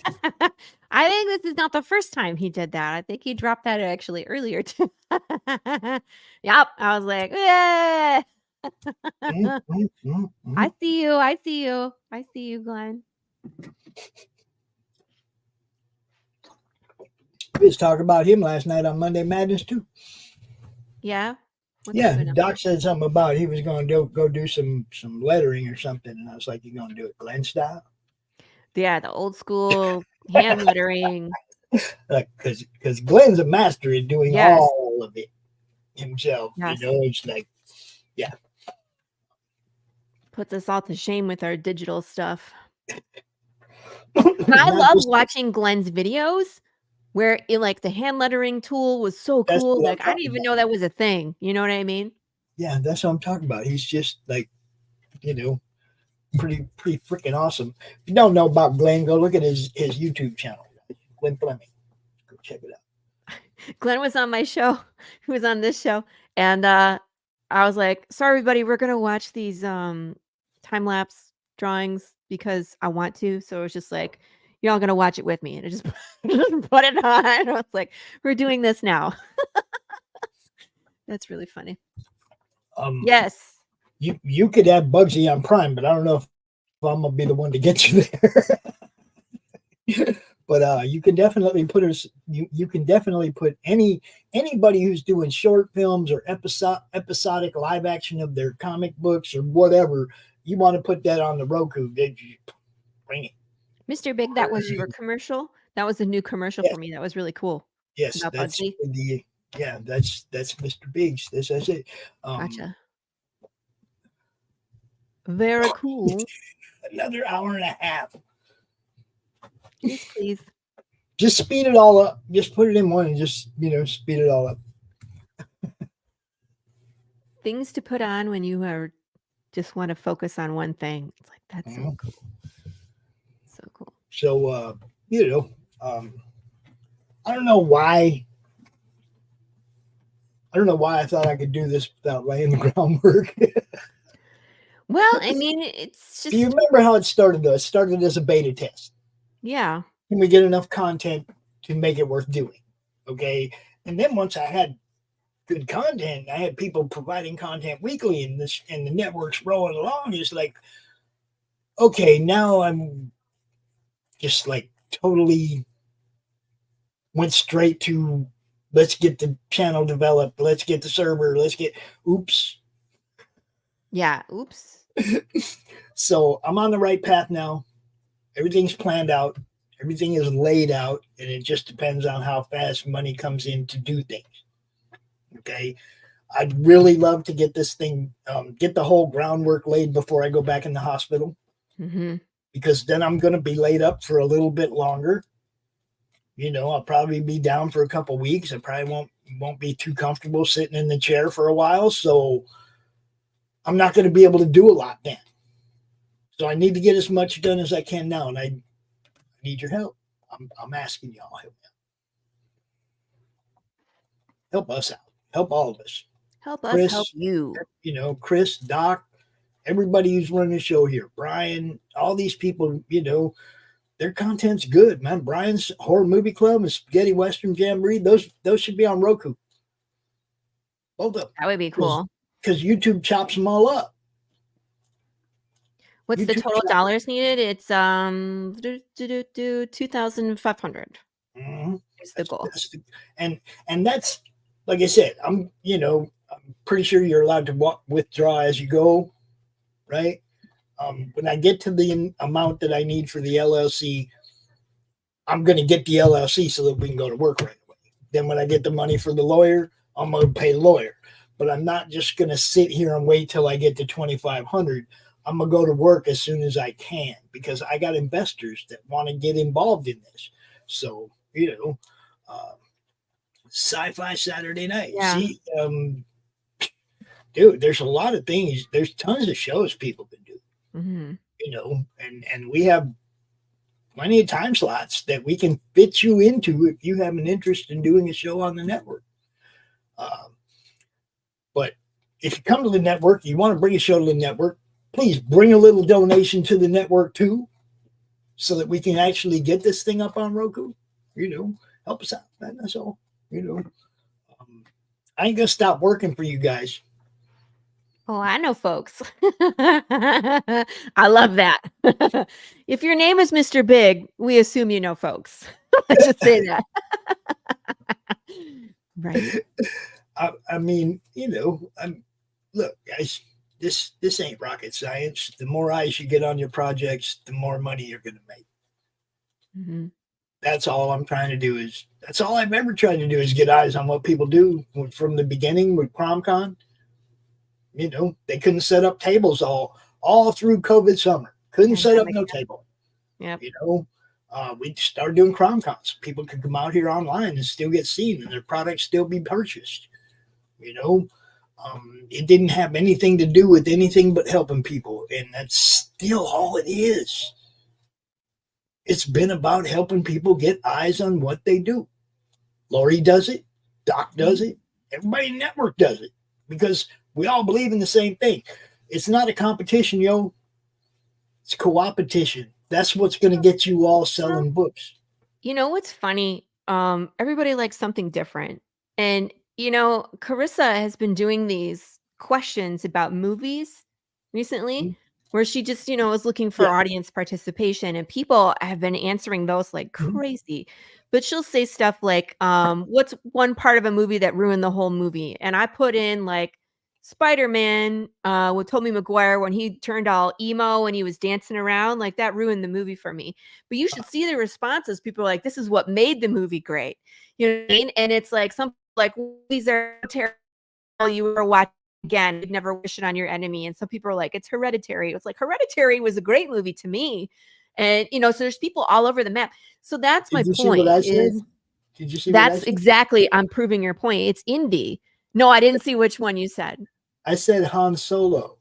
I think this is not the first time he did that. I think he dropped that actually earlier too. Yep. I was like, yeah. I see you. I see you. I see you, Glenn. We was talking about him last night on Monday Madness too. Yeah. What's he Yeah, doing up Doc said something about he was going to go do some lettering or something, and I was like, "You going to do it Glenn style?" there? Yeah, the old school hand lettering. Like, because Glenn's a master at doing Yes. all of it himself. Yes. You know, it's like, yeah. Puts us all to shame with our digital stuff. Not I love just- watching Glenn's videos where the hand lettering tool was so That's cool. what I'm Like, I didn't talking even about. know that was a thing. You know what I mean? Yeah, that's what I'm talking about. He's just like, you know, pretty freaking awesome. If you don't know about Glenn, go look at his YouTube channel, Glenn Fleming. Go check it out. Glenn was on my show. He was on this show. And I was like, sorry, everybody, we're going to watch these time-lapse drawings because I want to. So it was just like, you're all going to watch it with me. And I just put it on. I was like, we're doing this now. That's really funny. Yes. You could have Bugsy on Prime, but I don't know if I'm gonna be the one to get you there. But you can definitely put us. You can definitely put anybody who's doing short films or episodic live action of their comic books or whatever. You want to put that on the Roku? Bring it. Mr. Big, that was your commercial. That was a new commercial for me. That was really cool. Yes, About that's Bugsy. that's Mr. Biggs. That's it. Gotcha. Very cool. Another hour and a half. Yes, please. Just speed it all up. Just put it in one and just speed it all up. Things to put on when you are just want to focus on one thing. It's like that's so cool. So cool. So I don't know why. I don't know why I thought I could do this without laying the groundwork. Well, I mean, it's just. Do you remember how it started though? It started as a beta test. Yeah. Can we get enough content to make it worth doing? Okay. And then once I had good content, I had people providing content weekly, and the network's rolling along. It's like, okay, now I'm just like totally went straight to let's get the channel developed, let's get the server, oops. Yeah, oops. So I'm on the right path now. Everything's planned out. Everything is laid out, and it just depends on how fast money comes in to do things. Okay. I'd really love to get this thing, get the whole groundwork laid before I go back in the hospital, because then I'm going to be laid up for a little bit longer. I'll probably be down for a couple weeks. I probably won't be too comfortable sitting in the chair for a while. So I'm not going to be able to do a lot then. So I need to get as much done as I can now. And I need your help. I'm asking y'all help. Help us out. Help all of us. Help us Chris, help you. Chris, Doc, everybody who's running the show here, Brian, all these people, their content's good, man. Brian's Horror Movie Club and Spaghetti Western Jamboree, those should be on Roku. Both of them. That would be cool. Because YouTube chops them all up. What's the total dollars needed? It's 2,500. Is the goal. And that's, like I said, I'm pretty sure you're allowed to withdraw as you go, right? When I get to the amount that I need for the LLC, I'm going to get the LLC so that we can go to work right away. Then when I get the money for the lawyer, I'm going to pay the lawyer. But I'm not just going to sit here and wait till I get to 2,500. I'm going to go to work as soon as I can, because I got investors that want to get involved in this. So, Sci-Fi Saturday Night. Yeah. See, dude, there's a lot of things. There's tons of shows people can do. And we have plenty of time slots that we can fit you into if you have an interest in doing a show on the network. But if you come to the network, you want to bring a show to the network, please bring a little donation to the network too, so that we can actually get this thing up on Roku. Help us out, man. That's all. I ain't gonna stop working for you guys. Oh, I know folks. I love that. If your name is Mr. Big, we assume you know folks. Let's just say that. Right. I mean, look, guys, this ain't rocket science. The more eyes you get on your projects, the more money you're gonna make. Mm-hmm. That's all I'm trying to do that's all I've ever tried to do is get eyes on what people do from the beginning with CromCon. They couldn't set up tables all through COVID summer. Couldn't set up no table. Yeah. We started doing CromCons. People could come out here online and still get seen and their products still be purchased. It didn't have anything to do with anything but helping people. And that's still all it is. It's been about helping people get eyes on what they do. Laurie does it. Doc does it. Everybody in the network does it because we all believe in the same thing. It's not a competition, yo. It's co-opetition. That's what's going to get you all selling books. What's funny? Everybody likes something different. And, Corissa has been doing these questions about movies recently where she just, was looking for audience participation and people have been answering those like crazy. But she'll say stuff like, what's one part of a movie that ruined the whole movie? And I put in like Spider-Man with Tobey Maguire when he turned all emo and he was dancing around, like that ruined the movie for me. But you should see the responses. People are like, this is what made the movie great. You know what I mean? And it's like some like these are terrible. You were watching again, you'd never wish it on your enemy. And some people are like, it's Hereditary. It's like Hereditary was a great movie to me. And so there's people all over the map. So that's my point. Did you see that's exactly I'm proving your point. It's indie. No, I didn't see which one you said. I said Han Solo.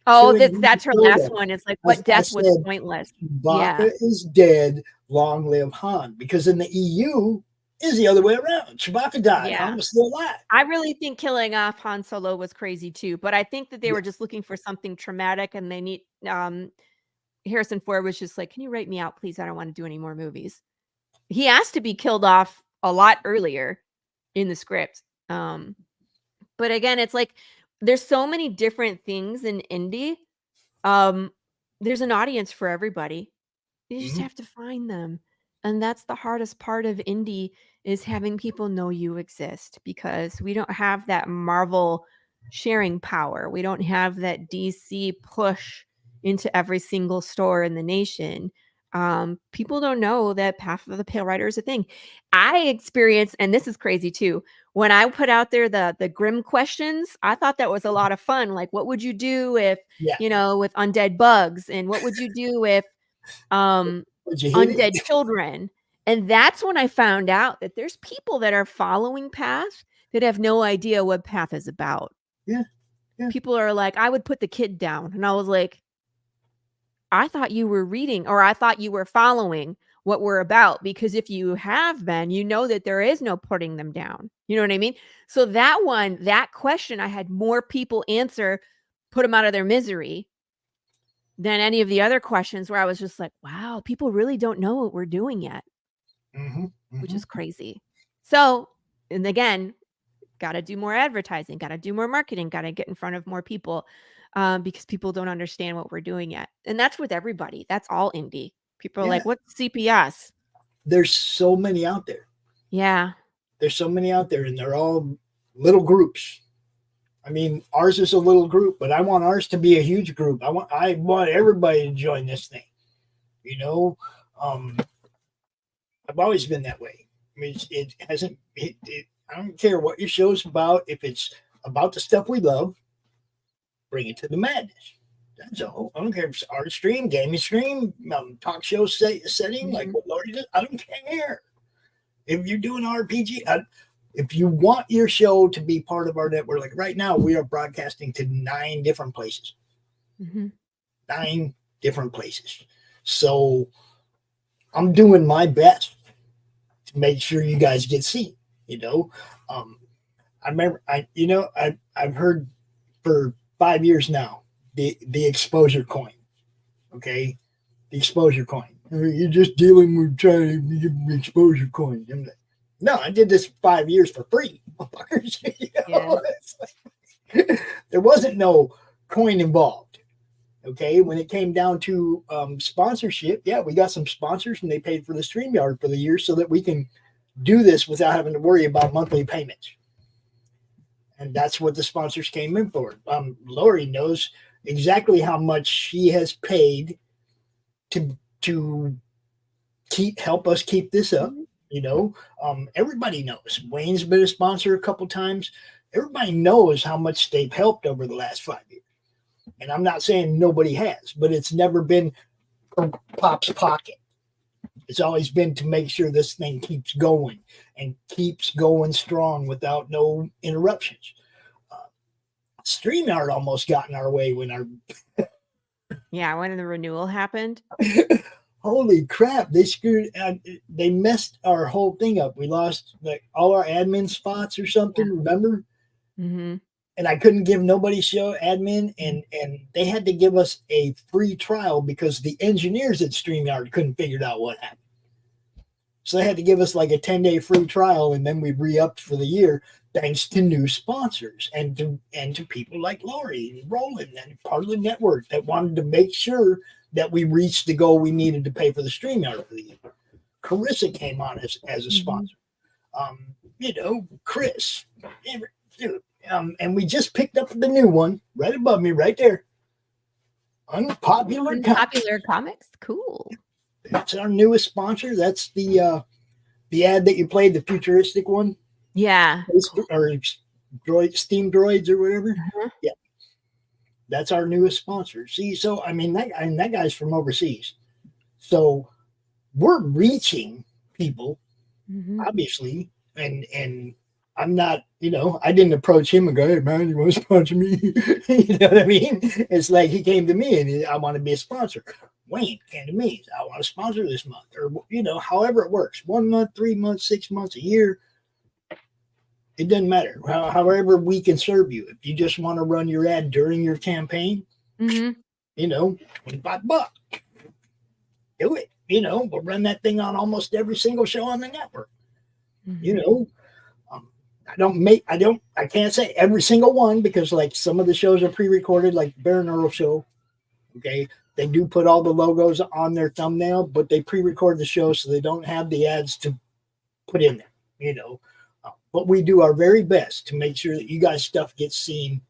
Oh, that's her last one. It's like what death was pointless. Chewbacca is dead. Long live Han. Because in the EU is the other way around. Chewbacca died. Han was still alive. I really think killing off Han Solo was crazy too. But I think that they were just looking for something traumatic, and they need Harrison Ford was just like, "Can you write me out, please? I don't want to do any more movies." He asked to be killed off a lot earlier in the script. But again, it's like there's so many different things in indie. There's an audience for everybody. You just have to find them. And that's the hardest part of indie is having people know you exist, because we don't have that Marvel sharing power. We don't have that DC push into every single store in the nation. People don't know that Path of the Pale Rider is a thing. I experienced, and this is crazy too, when I put out there the grim questions, I thought that was a lot of fun. Like, what would you do if, with undead bugs? And what would you do if undead children? And that's when I found out that there's people that are following Path that have no idea what Path is about. Yeah. People are like, I would put the kid down. And I was like, I thought you were reading, or I thought you were following what we're about, because if you have been, you know that there is no putting them down. You know what I mean? So that question, I had more people answer, put them out of their misery, than any of the other questions where I was just like, wow, people really don't know what we're doing yet, which is crazy. So, and again, got to do more advertising, got to do more marketing, got to get in front of more people. Because people don't understand what we're doing yet. And that's with everybody. That's all indie. People are like, what's CPS? There's so many out there. Yeah. There's so many out there, and they're all little groups. I mean, ours is a little group, but I want ours to be a huge group. I want everybody to join this thing. I've always been that way. I mean, it hasn't, I don't care what your show's about. If it's about the stuff we love, bring it to the madness. That's all. I don't care if it's art stream, gaming stream, talk show setting, like what Laurie does. I don't care. If you're doing RPG, if you want your show to be part of our network, like right now, we are broadcasting to 9 different places. 9 different places. So I'm doing my best to make sure you guys get seen. I remember, I've heard for 5 years now, the exposure coin. Okay. The exposure coin. You're just dealing with trying to give me exposure coins. I'm like, no, I did this for 5 years for free. You know, it's like, there wasn't no coin involved. Okay, when it came down to sponsorship, yeah, we got some sponsors and they paid for the StreamYard for the year so that we can do this without having to worry about monthly payments. And that's what the sponsors came in for. Laurie knows exactly how much she has paid to help us keep this up. You know, everybody knows. Wayne's been a sponsor a couple times. Everybody knows how much they've helped over the last 5 years. And I'm not saying nobody has, but it's never been from Pop's pocket. It's always been to make sure this thing keeps going and keeps going strong without no interruptions. StreamYard almost got in our way when when the renewal happened. Holy crap, they screwed, they messed our whole thing up. We lost like all our admin spots or something, remember? Mm-hmm. And I couldn't give nobody show admin, and they had to give us a free trial because the engineers at StreamYard couldn't figure out what happened. So they had to give us like a 10-day free trial, and then we re-upped for the year thanks to new sponsors and to people like Laurie and Roland and part of the network that wanted to make sure that we reached the goal we needed to pay for the StreamYard for the year. Carissa came on as a sponsor. You know, Chris. And we just picked up the new one right above me, right there. Unpopular Comics. Cool. That's our newest sponsor. That's the ad that you played, the futuristic one. Yeah. Or Steam Droids or whatever. Yeah. That's our newest sponsor. See, so I mean that guy's from overseas. So we're reaching people, obviously, and I'm not, you know, I didn't approach him and go, hey man, you want to sponsor me? You know what I mean? It's like he came to me and I want to be a sponsor. Wayne came to me, I want to sponsor this month, or you know, however it works, 1 month, 3 months, 6 months, a year. It doesn't matter. However we can serve you. If you just want to run your ad during your campaign, you know, $25. Do it. You know, we'll run that thing on almost every single show on the network. You know, I can't say every single one because like some of the shows are pre-recorded, like Baron Earl show. Okay. They do put all the logos on their thumbnail, but they pre-record the show so they don't have the ads to put in there, you know. But we do our very best to make sure that you guys' stuff gets seen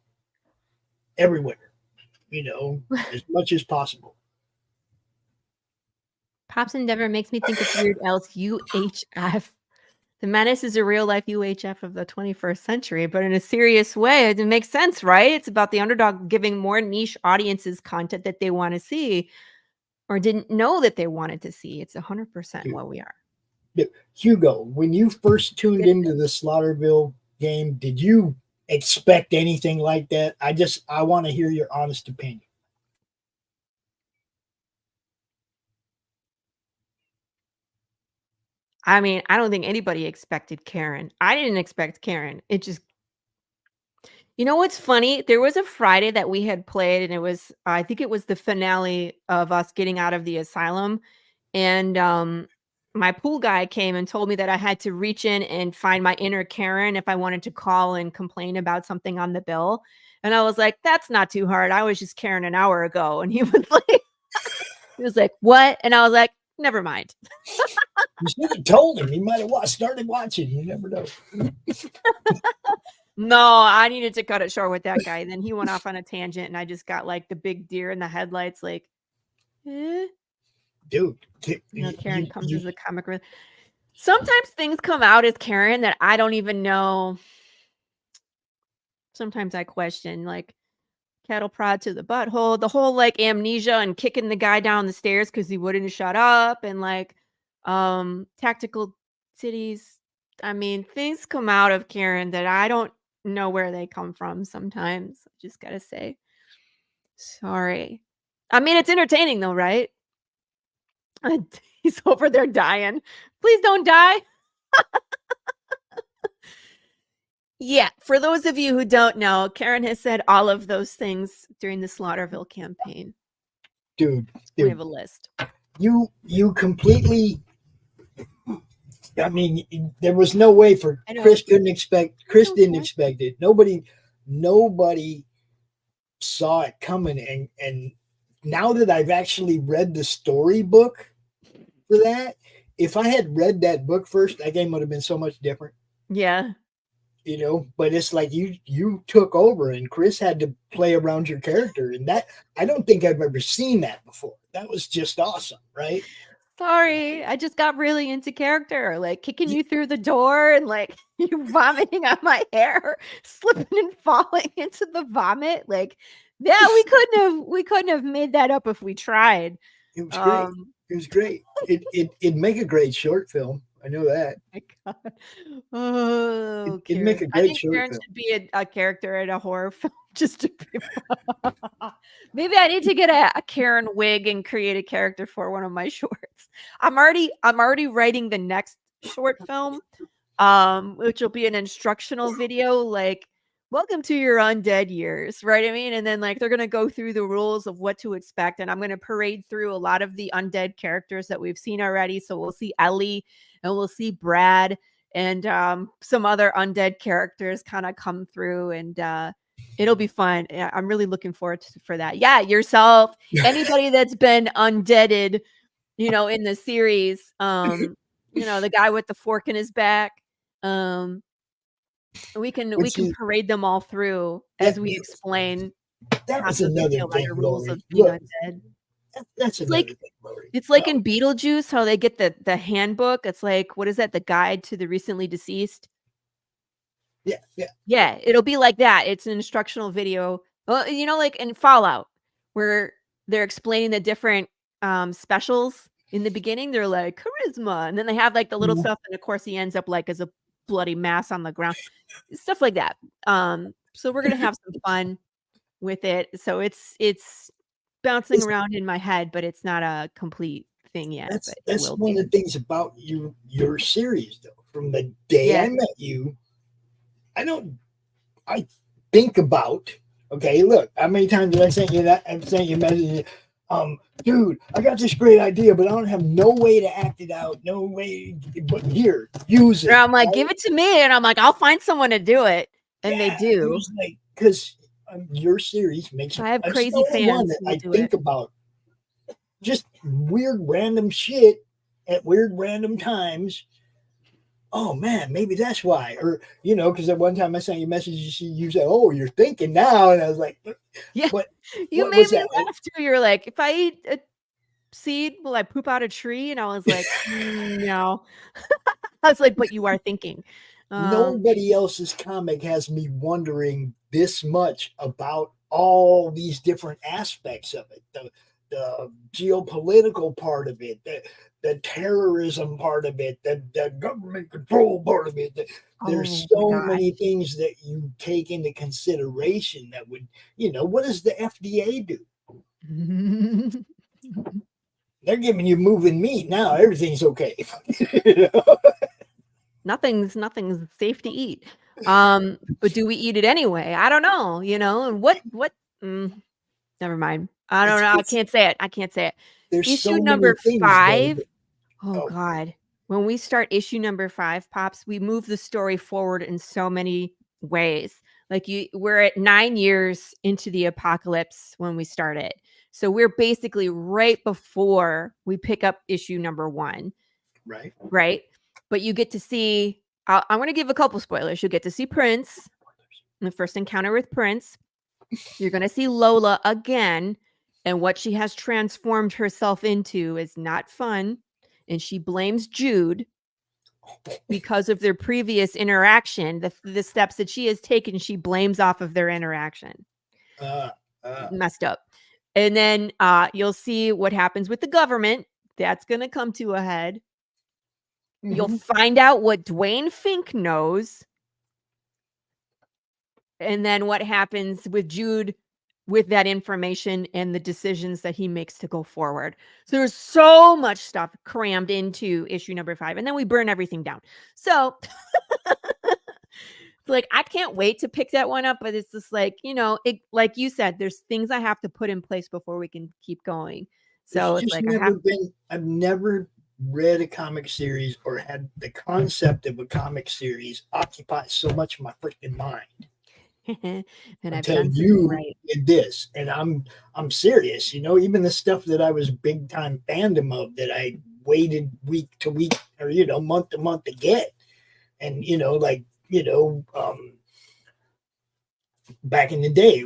everywhere, you know, as much as possible. Pop's endeavor makes me think it's weird else UHF. The Menace is a real life UHF of the 21st century, but in a serious way. It makes sense, right? It's about the underdog giving more niche audiences content that they want to see or didn't know that they wanted to see. It's 100% what we are. Hugo, when you first tuned into the Slaughterville game, did you expect anything like that? I want to hear your honest opinion. I mean, I don't think anybody expected Karen. I didn't expect Karen. It just, you know what's funny? There was a Friday that we had played, and it was, I think it was the finale of us getting out of the asylum. And my pool guy came and told me that I had to reach in and find my inner Karen if I wanted to call and complain about something on the bill. And I was like, that's not too hard. I was just Karen an hour ago. And he was like, what? And I was like, never mind. You should have told him. He might have started watching. You never know. No, I needed to cut it short with that guy. Then he went off on a tangent, and I just got like the big deer in the headlights, like, Dude. You know, Karen comes as a comic. Sometimes things come out as Karen that I don't even know. Sometimes I question, like, cattle prod to the butthole, the whole like amnesia and kicking the guy down the stairs because he wouldn't shut up, and like tactical cities. I mean, things come out of Karen that I don't know where they come from sometimes. I just gotta say. Sorry. I mean, it's entertaining though, right? He's over there dying. Please don't die. Yeah, for those of you who don't know, Karen has said all of those things during the Slaughterville campaign. Dude. We have a list. you completely. I mean, there was no way for I know. Chris didn't expect Okay. it. Nobody saw it coming, and now that I've actually read the storybook for that, if I had read that book first, that game would have been so much different. Yeah. But it's like you took over and Chris had to play around your character, and that I don't think I've ever seen that before. That was just awesome, right? Sorry, I just got really into character, like kicking you through the door and like you vomiting on my hair, slipping and falling into the vomit. Like, yeah, we couldn't have made that up if we tried. It was great. It was great. It'd make a great short film. I know that. My God. Oh, It'd make a I great think short Karen film. should be a character in a horror film just to be. Maybe I need to get a Karen wig and create a character for one of my shorts. I'm already writing the next short film, which will be an instructional video like welcome to your undead years, right? I mean, and then like they're gonna go through the rules of what to expect, and I'm gonna parade through a lot of the undead characters that we've seen already. So we'll see Ellie and we'll see Brad and some other undead characters kind of come through, and it'll be fun. Yeah, I'm really looking forward for that. Yeah, yourself, anybody that's been undeaded, in the series, the guy with the fork in his back. We can parade them all through as we explain That was half of the another kill letter thing, rules Laurie. of being Look, undead. that's It's another like thing, Laurie. it's like in Beetlejuice, how they get the handbook. It's like, what is that? The guide to the recently deceased. Yeah. It'll be like that. It's an instructional video. Well, like in Fallout, where they're explaining the different specials in the beginning. They're like charisma, and then they have like the little stuff, and of course he ends up like as a bloody mass on the ground, stuff like that. So we're gonna have some fun with it. So it's bouncing around in my head, but it's not a complete thing yet. But it That's will one be. of the things about your series, though. From the day I met you, I think about, okay, look, how many times did I send you that? I've sent you messages, dude, I got this great idea, but I don't have no way to act it out, no way, but here, use it. And I'm like, give it to me, and I'm like, I'll find someone to do it, and they do. It was like, because your series makes I have I'm crazy still the one fans that who I do think it. about just weird random shit at weird random times. Oh man, maybe that's why. Or because at one time I sent you messages, you said, "Oh, you're thinking now," and I was like, Yeah, but you what made was me that? laugh too. You're like, if I eat a seed, will I poop out a tree? And I was like, no. I was like, but you are thinking. Nobody else's comic has me wondering this much about all these different aspects of it. The geopolitical part of it, the terrorism part of it, the government control part of it. There's so many things that you take into consideration that would, what does the FDA do? They're giving you moving meat now. Everything's okay. Nothing's safe to eat. But do we eat it anyway? I don't know, and what never mind. I don't know. I can't say it. There's Issue so number many things, 5. though, Oh God. When we start issue number 5, Pops, we move the story forward in so many ways. Like we're at 9 years into the apocalypse when we started. So we're basically right before we pick up issue number 1. Right. But you get to see, I'm going to give a couple spoilers. You'll get to see Prince, the first encounter with Prince. You're going to see Lola again. And what she has transformed herself into is not fun. And she blames Jude because of their previous interaction. The steps that she has taken, she blames off of their interaction. Messed up. And then you'll see what happens with the government. That's going to come to a head. Mm-hmm. You'll find out what Dwayne Fink knows. And then what happens with Jude with that information and the decisions that he makes to go forward. So there's so much stuff crammed into issue number 5. And then we burn everything down. So like, I can't wait to pick that one up, but it's just like, it, like you said, there's things I have to put in place before we can keep going. So it's just like never been. I've never read a comic series or had the concept of a comic series occupy so much of my freaking mind. and I've Until done something you right. did this, and I'm serious. You know, even the stuff that I was big time fandom of that I waited week to week or month to month to get, and back in the day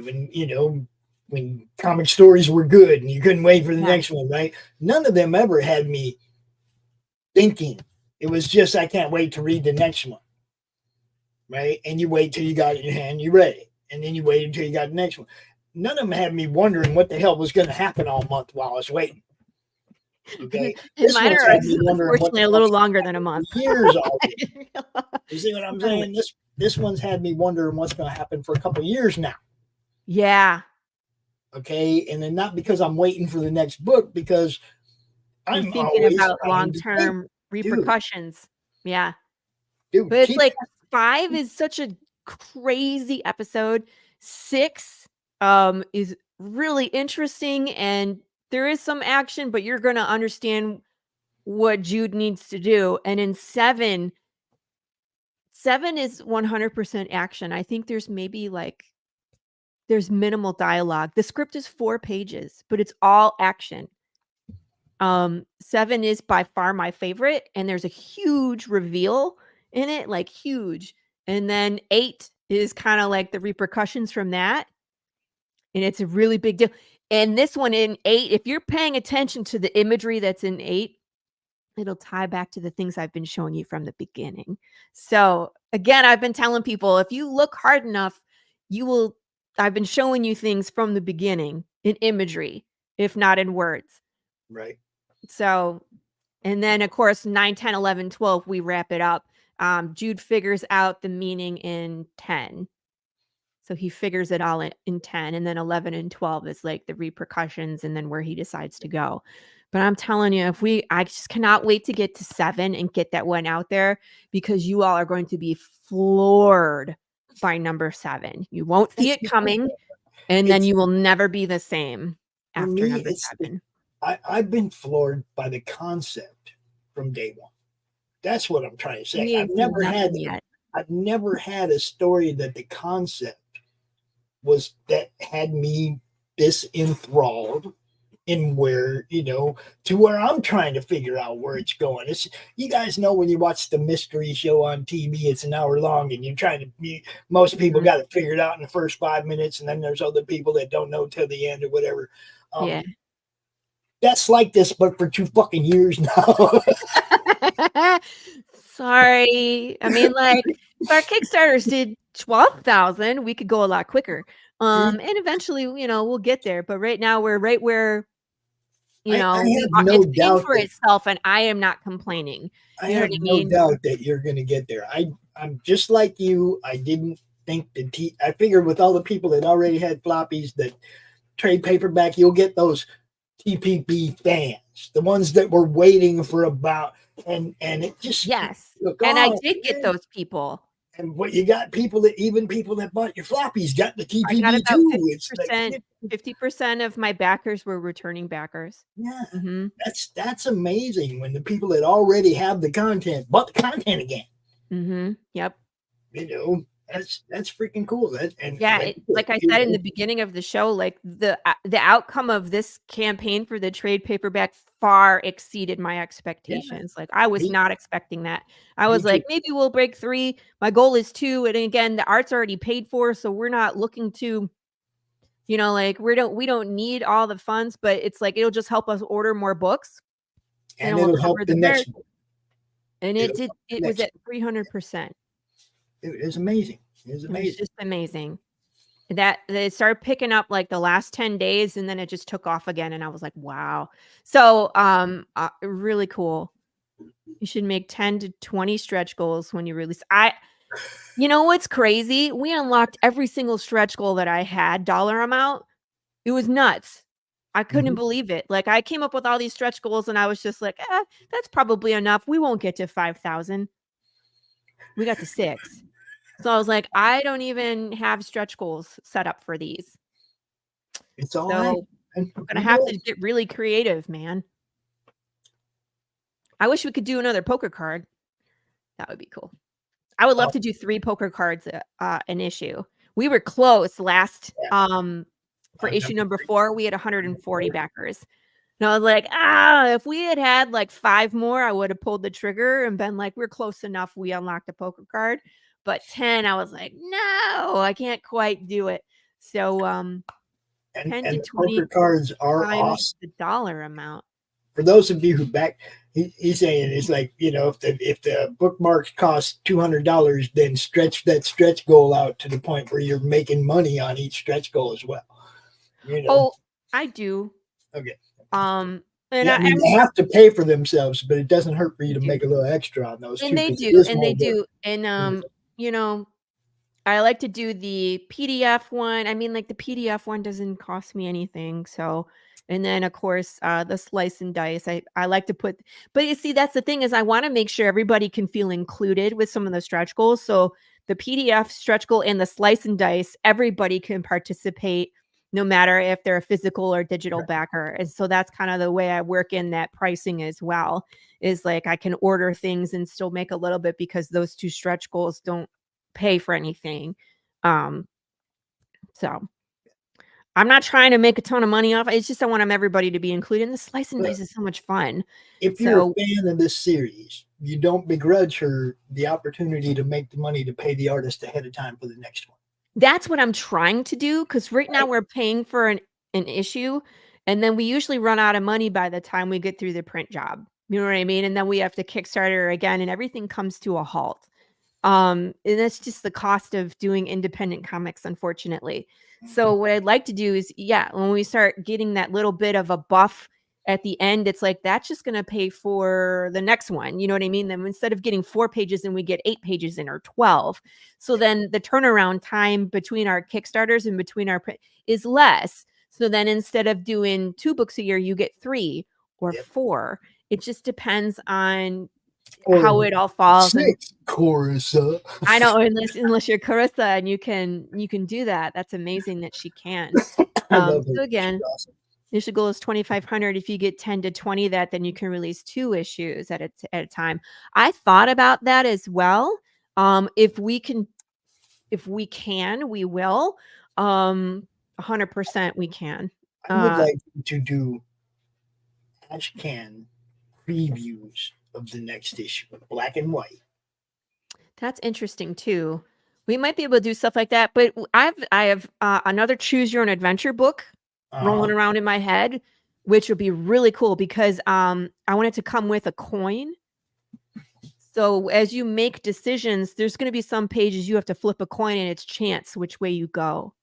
when comic stories were good and you couldn't wait for the next one, right? None of them ever had me thinking. It was just, I can't wait to read the next one, right? And you wait till you got it in your hand, you read it, and then you wait until you got the next one. None of them had me wondering what the hell was going to happen all month while I was waiting. Okay, Mine are unfortunately a little longer than a month. Years already. You see what I'm saying? This one's had me wondering what's going to happen for a couple of years now. Yeah. Okay, and then not because I'm waiting for the next book, because I'm thinking about long-term repercussions. Yeah. Dude, but it's like 5 is such a crazy episode. 6 is really interesting, and there is some action, but you're going to understand what Jude needs to do. And in 7 is 100% action. I think there's maybe there's minimal dialogue. The script is 4 pages, but it's all action. 7 is by far my favorite, and there's a huge reveal in it, like huge. And then 8 is kind of like the repercussions from that. And it's a really big deal. And this one in 8, if you're paying attention to the imagery that's in 8, it'll tie back to the things I've been showing you from the beginning. So again, I've been telling people, if you look hard enough, I've been showing you things from the beginning in imagery, if not in words. Right. So, and then of course, 9, 10, 11, 12, we wrap it up. Jude figures out the meaning in 10. So he figures it all in 10, and then 11 and 12 is like the repercussions and then where he decides to go. But I'm telling you, I just cannot wait to get to 7 and get that one out there, because you all are going to be floored by number 7. You won't see it coming, and then you will never be the same after number 7. I've been floored by the concept from day one. That's what I'm trying to say. I've never had a story that the concept was that had me this enthralled in where, to where I'm trying to figure out where it's going. You guys know when you watch the mystery show on TV, it's an hour long, and you're trying to, most people got it figured out in the first 5 minutes, and then there's other people that don't know till the end or whatever. Yeah. That's like this, but for 2 fucking years now. Sorry. I mean, if our Kickstarters did 12,000, we could go a lot quicker. And eventually, we'll get there. But right now, we're right where, it's paying for itself, and I am not complaining. I have no doubt that you're going to get there. I'm just like you. I didn't think I figured with all the people that already had floppies, that trade paperback, you'll get those TPB fans, the ones that were waiting for about, and it just, and I did get those people. And what you got, people that bought your floppies got the TPB I got about too. 50% of my backers were returning backers. Yeah, that's amazing when the people that already have the content bought the content again. Yep. That's freaking cool. Like I said in the beginning of the show, like the outcome of this campaign for the trade paperback far exceeded my expectations. Like I was not expecting that. I was like, maybe we'll break 3. My goal is 2. And again, the art's already paid for, so we're not looking to, we don't need all the funds, but it's like it'll just help us order more books, and it'll help the next book. And it was at 300%. It was amazing. It was just amazing. That they started picking up like the last 10 days, and then it just took off again. And I was like, wow. So really cool. You should make 10 to 20 stretch goals when you release. What's crazy? We unlocked every single stretch goal that I had, dollar amount. It was nuts. I couldn't believe it. Like I came up with all these stretch goals, and I was just like, that's probably enough. We won't get to 5,000. We got to 6. So I was like, I don't even have stretch goals set up for these. It's all right. And We're gonna have to get really creative, man. I wish we could do another poker card. That would be cool. I would love to do 3 poker cards an issue. We were close last for issue number 4. We had 140 backers. And I was like, if we had like 5 more, I would have pulled the trigger and been like, we're close enough. We unlocked a poker card. But 10, I was like, no, I can't quite do it. So 10 to 20 poker cards are times awesome. the dollar amount. For those of you who back, he's saying it's like, if the bookmarks cost $200, then stretch that stretch goal out to the point where you're making money on each stretch goal as well. Oh, I do. Okay. And they have to pay for themselves, but it doesn't hurt for you to make a little extra on those. And they do. And I like to do the PDF one. I mean, like the PDF one doesn't cost me anything. So, and then of course, the slice and dice, I like to put, but you see, that's the thing is I want to make sure everybody can feel included with some of the stretch goals. So the PDF stretch goal and the slice and dice, everybody can participate no matter if they're a physical or digital backer. And so that's kind of the way I work in that pricing as well, is like I can order things and still make a little bit because those 2 stretch goals don't pay for anything. So I'm not trying to make a ton of money off. It's just I want everybody to be included. And the slice and dice is so much fun. If you're a fan of this series, you don't begrudge her the opportunity to make the money to pay the artist ahead of time for the next one. That's what I'm trying to do, because right now we're paying for an issue, and then we usually run out of money by the time we get through the print job. You know what I mean? And then we have to Kickstarter again, and everything comes to a halt. And that's just the cost of doing independent comics, unfortunately. So what I'd like to do is, when we start getting that little bit of a buff at the end, it's like, that's just going to pay for the next one. You know what I mean? Then instead of getting 4 pages and we get 8 pages in or 12. So then the turnaround time between our Kickstarters and between our print is less. So then instead of doing 2 books a year, you get 3 or 4. It just depends on how it all falls. Corissa. I know, unless you're Corissa and you can do that. That's amazing that she can. So again, issue goal is 2,500. If you get 10 to 20 then you can release 2 issues at a time. I thought about that as well. If we can, we will. 100% we can. I would like to do Ashcan previews of the next issue, black and white. That's interesting too. We might be able to do stuff like that, but I have another choose your own adventure book rolling around in my head, which would be really cool because I want it to come with a coin. So as you make decisions, there's going to be some pages you have to flip a coin and it's chance which way you go.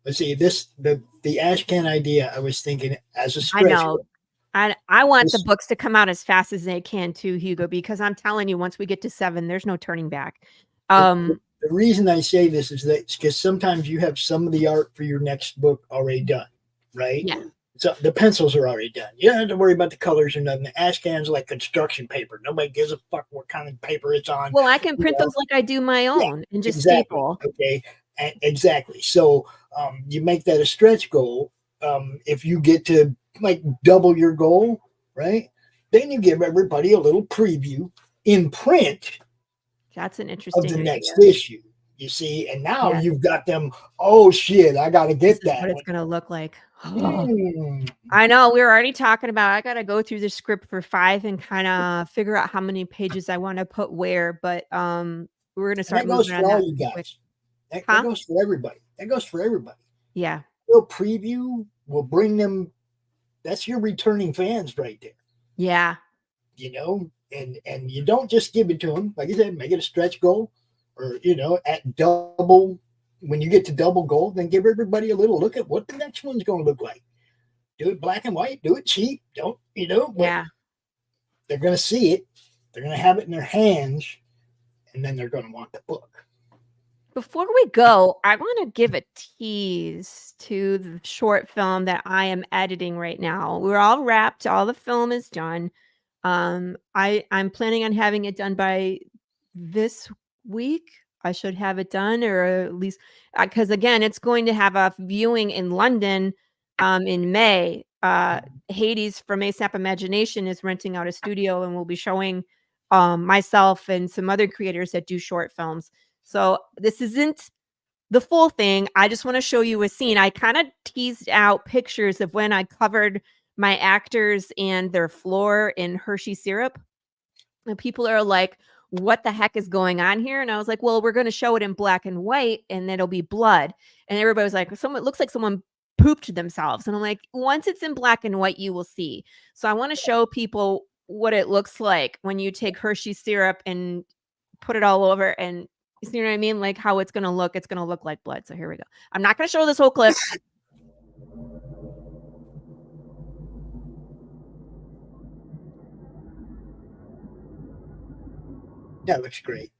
Let's see, the Ashcan idea, I was thinking as a stretch. I know. I want the books to come out as fast as they can too, Hugo, because I'm telling you, once we get to 7, there's no turning back. The reason I say this is that because sometimes you have some of the art for your next book already done, right? Yeah. So the pencils are already done. You don't have to worry about the colors or nothing. The Ashcan's like construction paper. Nobody gives a fuck what kind of paper it's on. Well, I can print those like I do my own and just staple. Okay, exactly. So you make that a stretch goal. If you get to like double your goal, right? Then you give everybody a little preview in print. That's an interesting of the next issue. You see, and now you've got them. Oh shit! I got to get that. What it's going to look like. I know. We were already talking about. I got to go through the script for 5 and kind of figure out how many pages I want to put where. But we're going to start moving on that. You guys. That goes for everybody. That goes for everybody. Yeah. We'll preview. We'll bring them. That's your returning fans right there. Yeah. You know, and you don't just give it to them. Like I said, make it a stretch goal, or at double. When you get to double goal, then give everybody a little look at what the next one's going to look like. Do it black and white. Do it cheap. Don't Yeah. They're going to see it. They're going to have it in their hands, and then they're going to want the book. Before we go, I want to give a tease to the short film that I am editing right now. We're all wrapped. All the film is done. I'm planning on having it done by this week. I should have it done, or at least because again, it's going to have a viewing in London in May. Hades from ASAP Imagination is renting out a studio, and we'll be showing myself and some other creators that do short films. So this isn't the full thing. I just want to show you a scene. I kind of teased out pictures of when I covered my actors and their floor in Hershey syrup. And people are like, what the heck is going on here? And I was like, well, we're going to show it in black and white, and it'll be blood. And everybody was like, it looks like someone pooped themselves. And I'm like, once it's in black and white, you will see. So I want to show people what it looks like when you take Hershey syrup and put it all over, and you see what I mean? Like how it's going to look. It's going to look like blood. So here we go. I'm not going to show this whole clip. That looks great.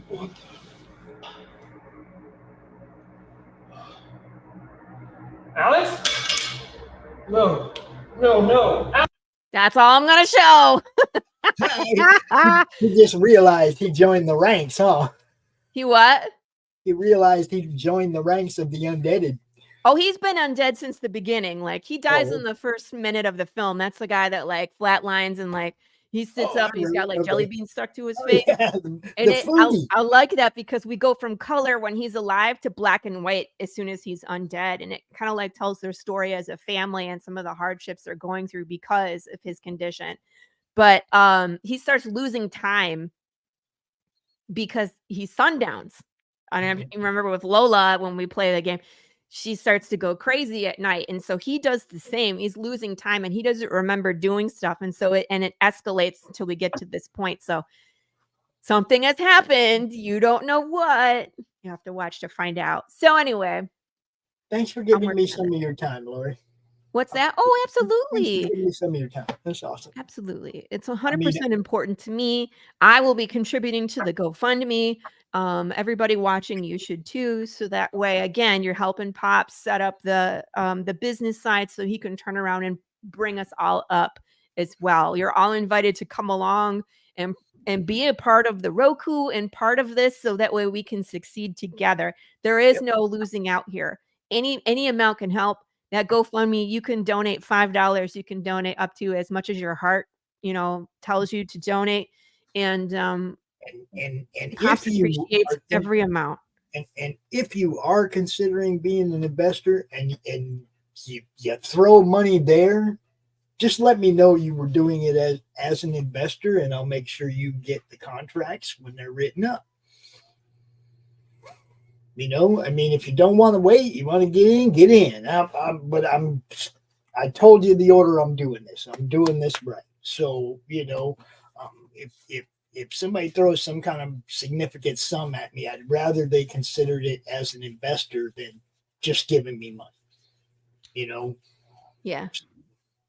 What? Alex? No. No. That's all I'm going to show. He just realized he joined the ranks, huh? He what? He realized he joined the ranks of the undeaded. Oh, he's been undead since the beginning. Like he dies in the first minute of the film. That's the guy that like flatlines and like he sits up. He's got like jelly beans stuck to his face. Yeah, I like that because we go from color when he's alive to black and white as soon as he's undead, and it kind of like tells their story as a family and some of the hardships they're going through because of his condition. But he starts losing time because he sundowns. And I remember with Lola when we play the game, she starts to go crazy at night. And so he does the same. He's losing time and he doesn't remember doing stuff. And so it escalates until we get to this point. So something has happened. You don't know what. You have to watch to find out. So anyway. Thanks for giving me some of your time, Laurie. What's that? Oh, absolutely. Thanks for giving me some of your time. That's awesome. Absolutely. It's 100% important to me. I will be contributing to the GoFundMe. Everybody watching, you should too. So that way, again, you're helping Pop set up the business side so he can turn around and bring us all up as well. You're all invited to come along and be a part of the Roku and part of this so that way we can succeed together. There is no losing out here. Any amount can help. That GoFundMe, you can donate $5. You can donate up to as much as your heart, tells you to donate. And Pops appreciates every amount. And if you are considering being an investor and you throw money there, just let me know you were doing it as an investor, and I'll make sure you get the contracts when they're written up. If you don't want to wait, you want to get in. I told you the order I'm doing this. I'm doing this right. So, if somebody throws some kind of significant sum at me, I'd rather they considered it as an investor than just giving me money. Yeah.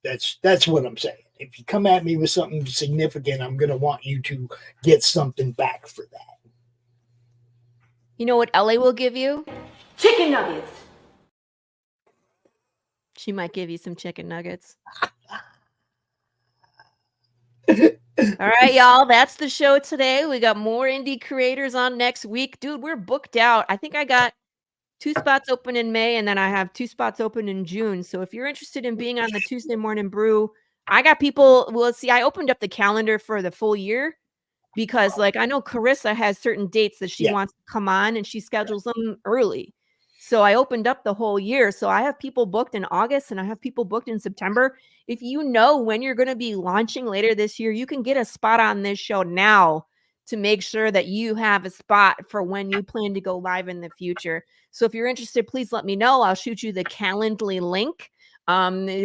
That's what I'm saying. If you come at me with something significant, I'm going to want you to get something back for that. You know what Ellie will give you? Chicken nuggets. She might give you some chicken nuggets. All right, y'all. That's the show today. We got more indie creators on next week. Dude, we're booked out. I think I got 2 spots open in May, and then I have 2 spots open in June. So if you're interested in being on the Tuesday Morning Brew, I got people. Well, see, I opened up the calendar for the full year. Because I know Corissa has certain dates that she wants to come on and she schedules them early. So I opened up the whole year. So I have people booked in August and I have people booked in September. If you know when you're going to be launching later this year, you can get a spot on this show now to make sure that you have a spot for when you plan to go live in the future. So if you're interested, please let me know. I'll shoot you the Calendly link.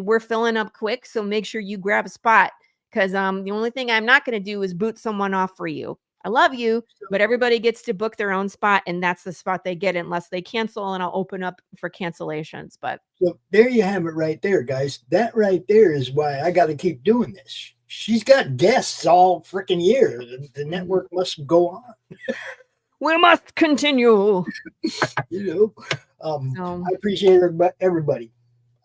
We're filling up quick. So make sure you grab a spot. Because the only thing I'm not going to do is boot someone off for you. I love you, but everybody gets to book their own spot, and that's the spot they get unless they cancel, and I'll open up for cancellations. But so there you have it right there, guys. That right there is why I got to keep doing this. She's got guests all freaking year. The network must go on. We must continue. So, I appreciate everybody.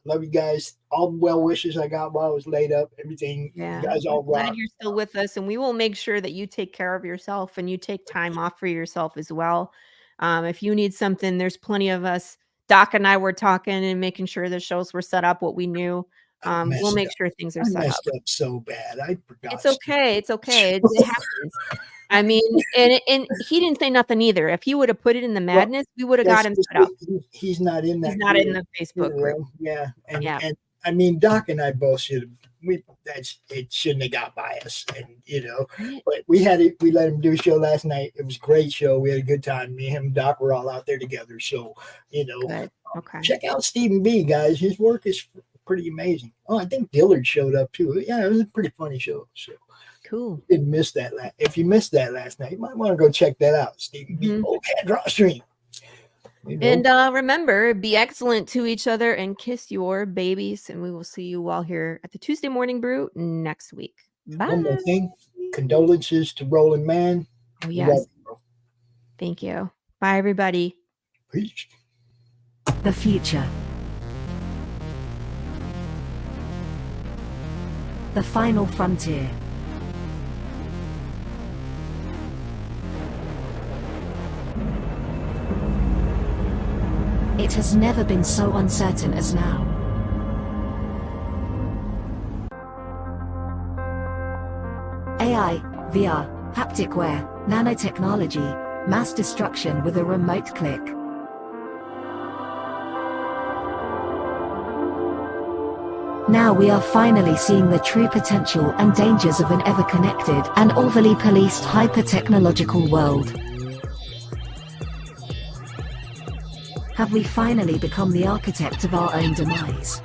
Love you guys. All the well wishes I got while I was laid up. Everything. yeah, You guys all I'm glad rock. you're still with us, and we will make sure that you take care of yourself and you take time off for yourself as well. If you need something, there's plenty of us. Doc and I were talking and making sure the shows were set up what we knew. We'll make sure things are I set up. messed up so bad. I forgot. It's okay. It's okay. It happens. I mean, and he didn't say nothing either. If he would have put it in the madness, we would have got him set up. He's not in that. He's not in the Facebook group. Yeah, and Yeah. and I mean, Doc and I both should have. It shouldn't have got by us, and but we had it. We let him do a show last night. It was a great show. We had a good time. Me, him, and Doc were all out there together. So Good. Okay. check out Stephen B, guys. His work is pretty amazing. Oh, I think Dillard showed up too. Yeah, it was a pretty funny show. So Cool. didn't miss that. If you missed that last night, you might want to go check that out. Stephen B. Boldcat Draw Stream. And remember, be excellent to each other and kiss your babies. And we will see you all here at the Tuesday Morning Brew next week. Bye. One more thing. Condolences to Roland Mann. Oh, yes. Thank you. Bye, everybody. Peace. The future. The final frontier. It has never been so uncertain as now. AI, VR, haptic wear, nanotechnology, mass destruction with a remote click. Now we are finally seeing the true potential and dangers of an ever-connected and overly policed hyper-technological world. Have we finally become the architect of our own demise?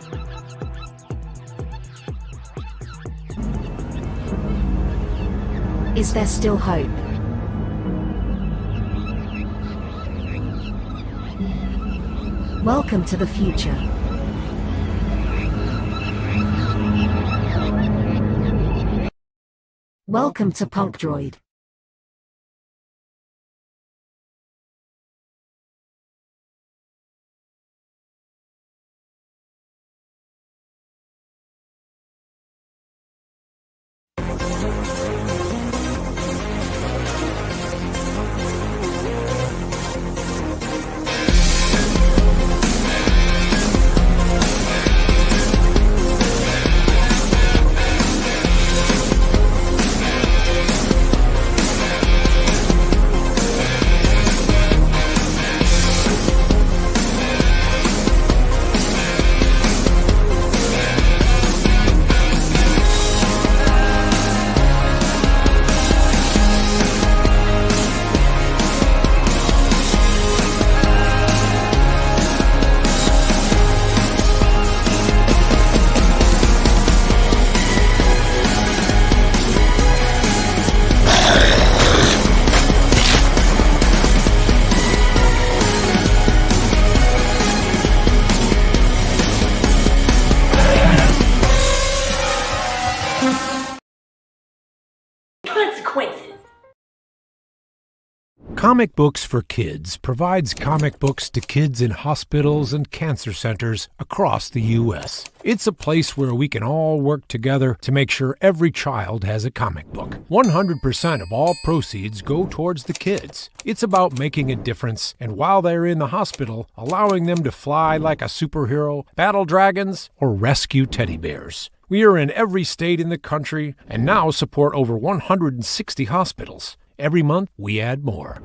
Is there still hope? Welcome to the future. Welcome to Punk Droid. Comic Books for Kids provides comic books to kids in hospitals and cancer centers across the U.S. It's a place where we can all work together to make sure every child has a comic book. 100% of all proceeds go towards the kids. It's about making a difference, and while they're in the hospital, allowing them to fly like a superhero, battle dragons, or rescue teddy bears. We are in every state in the country and now support over 160 hospitals. Every month, we add more.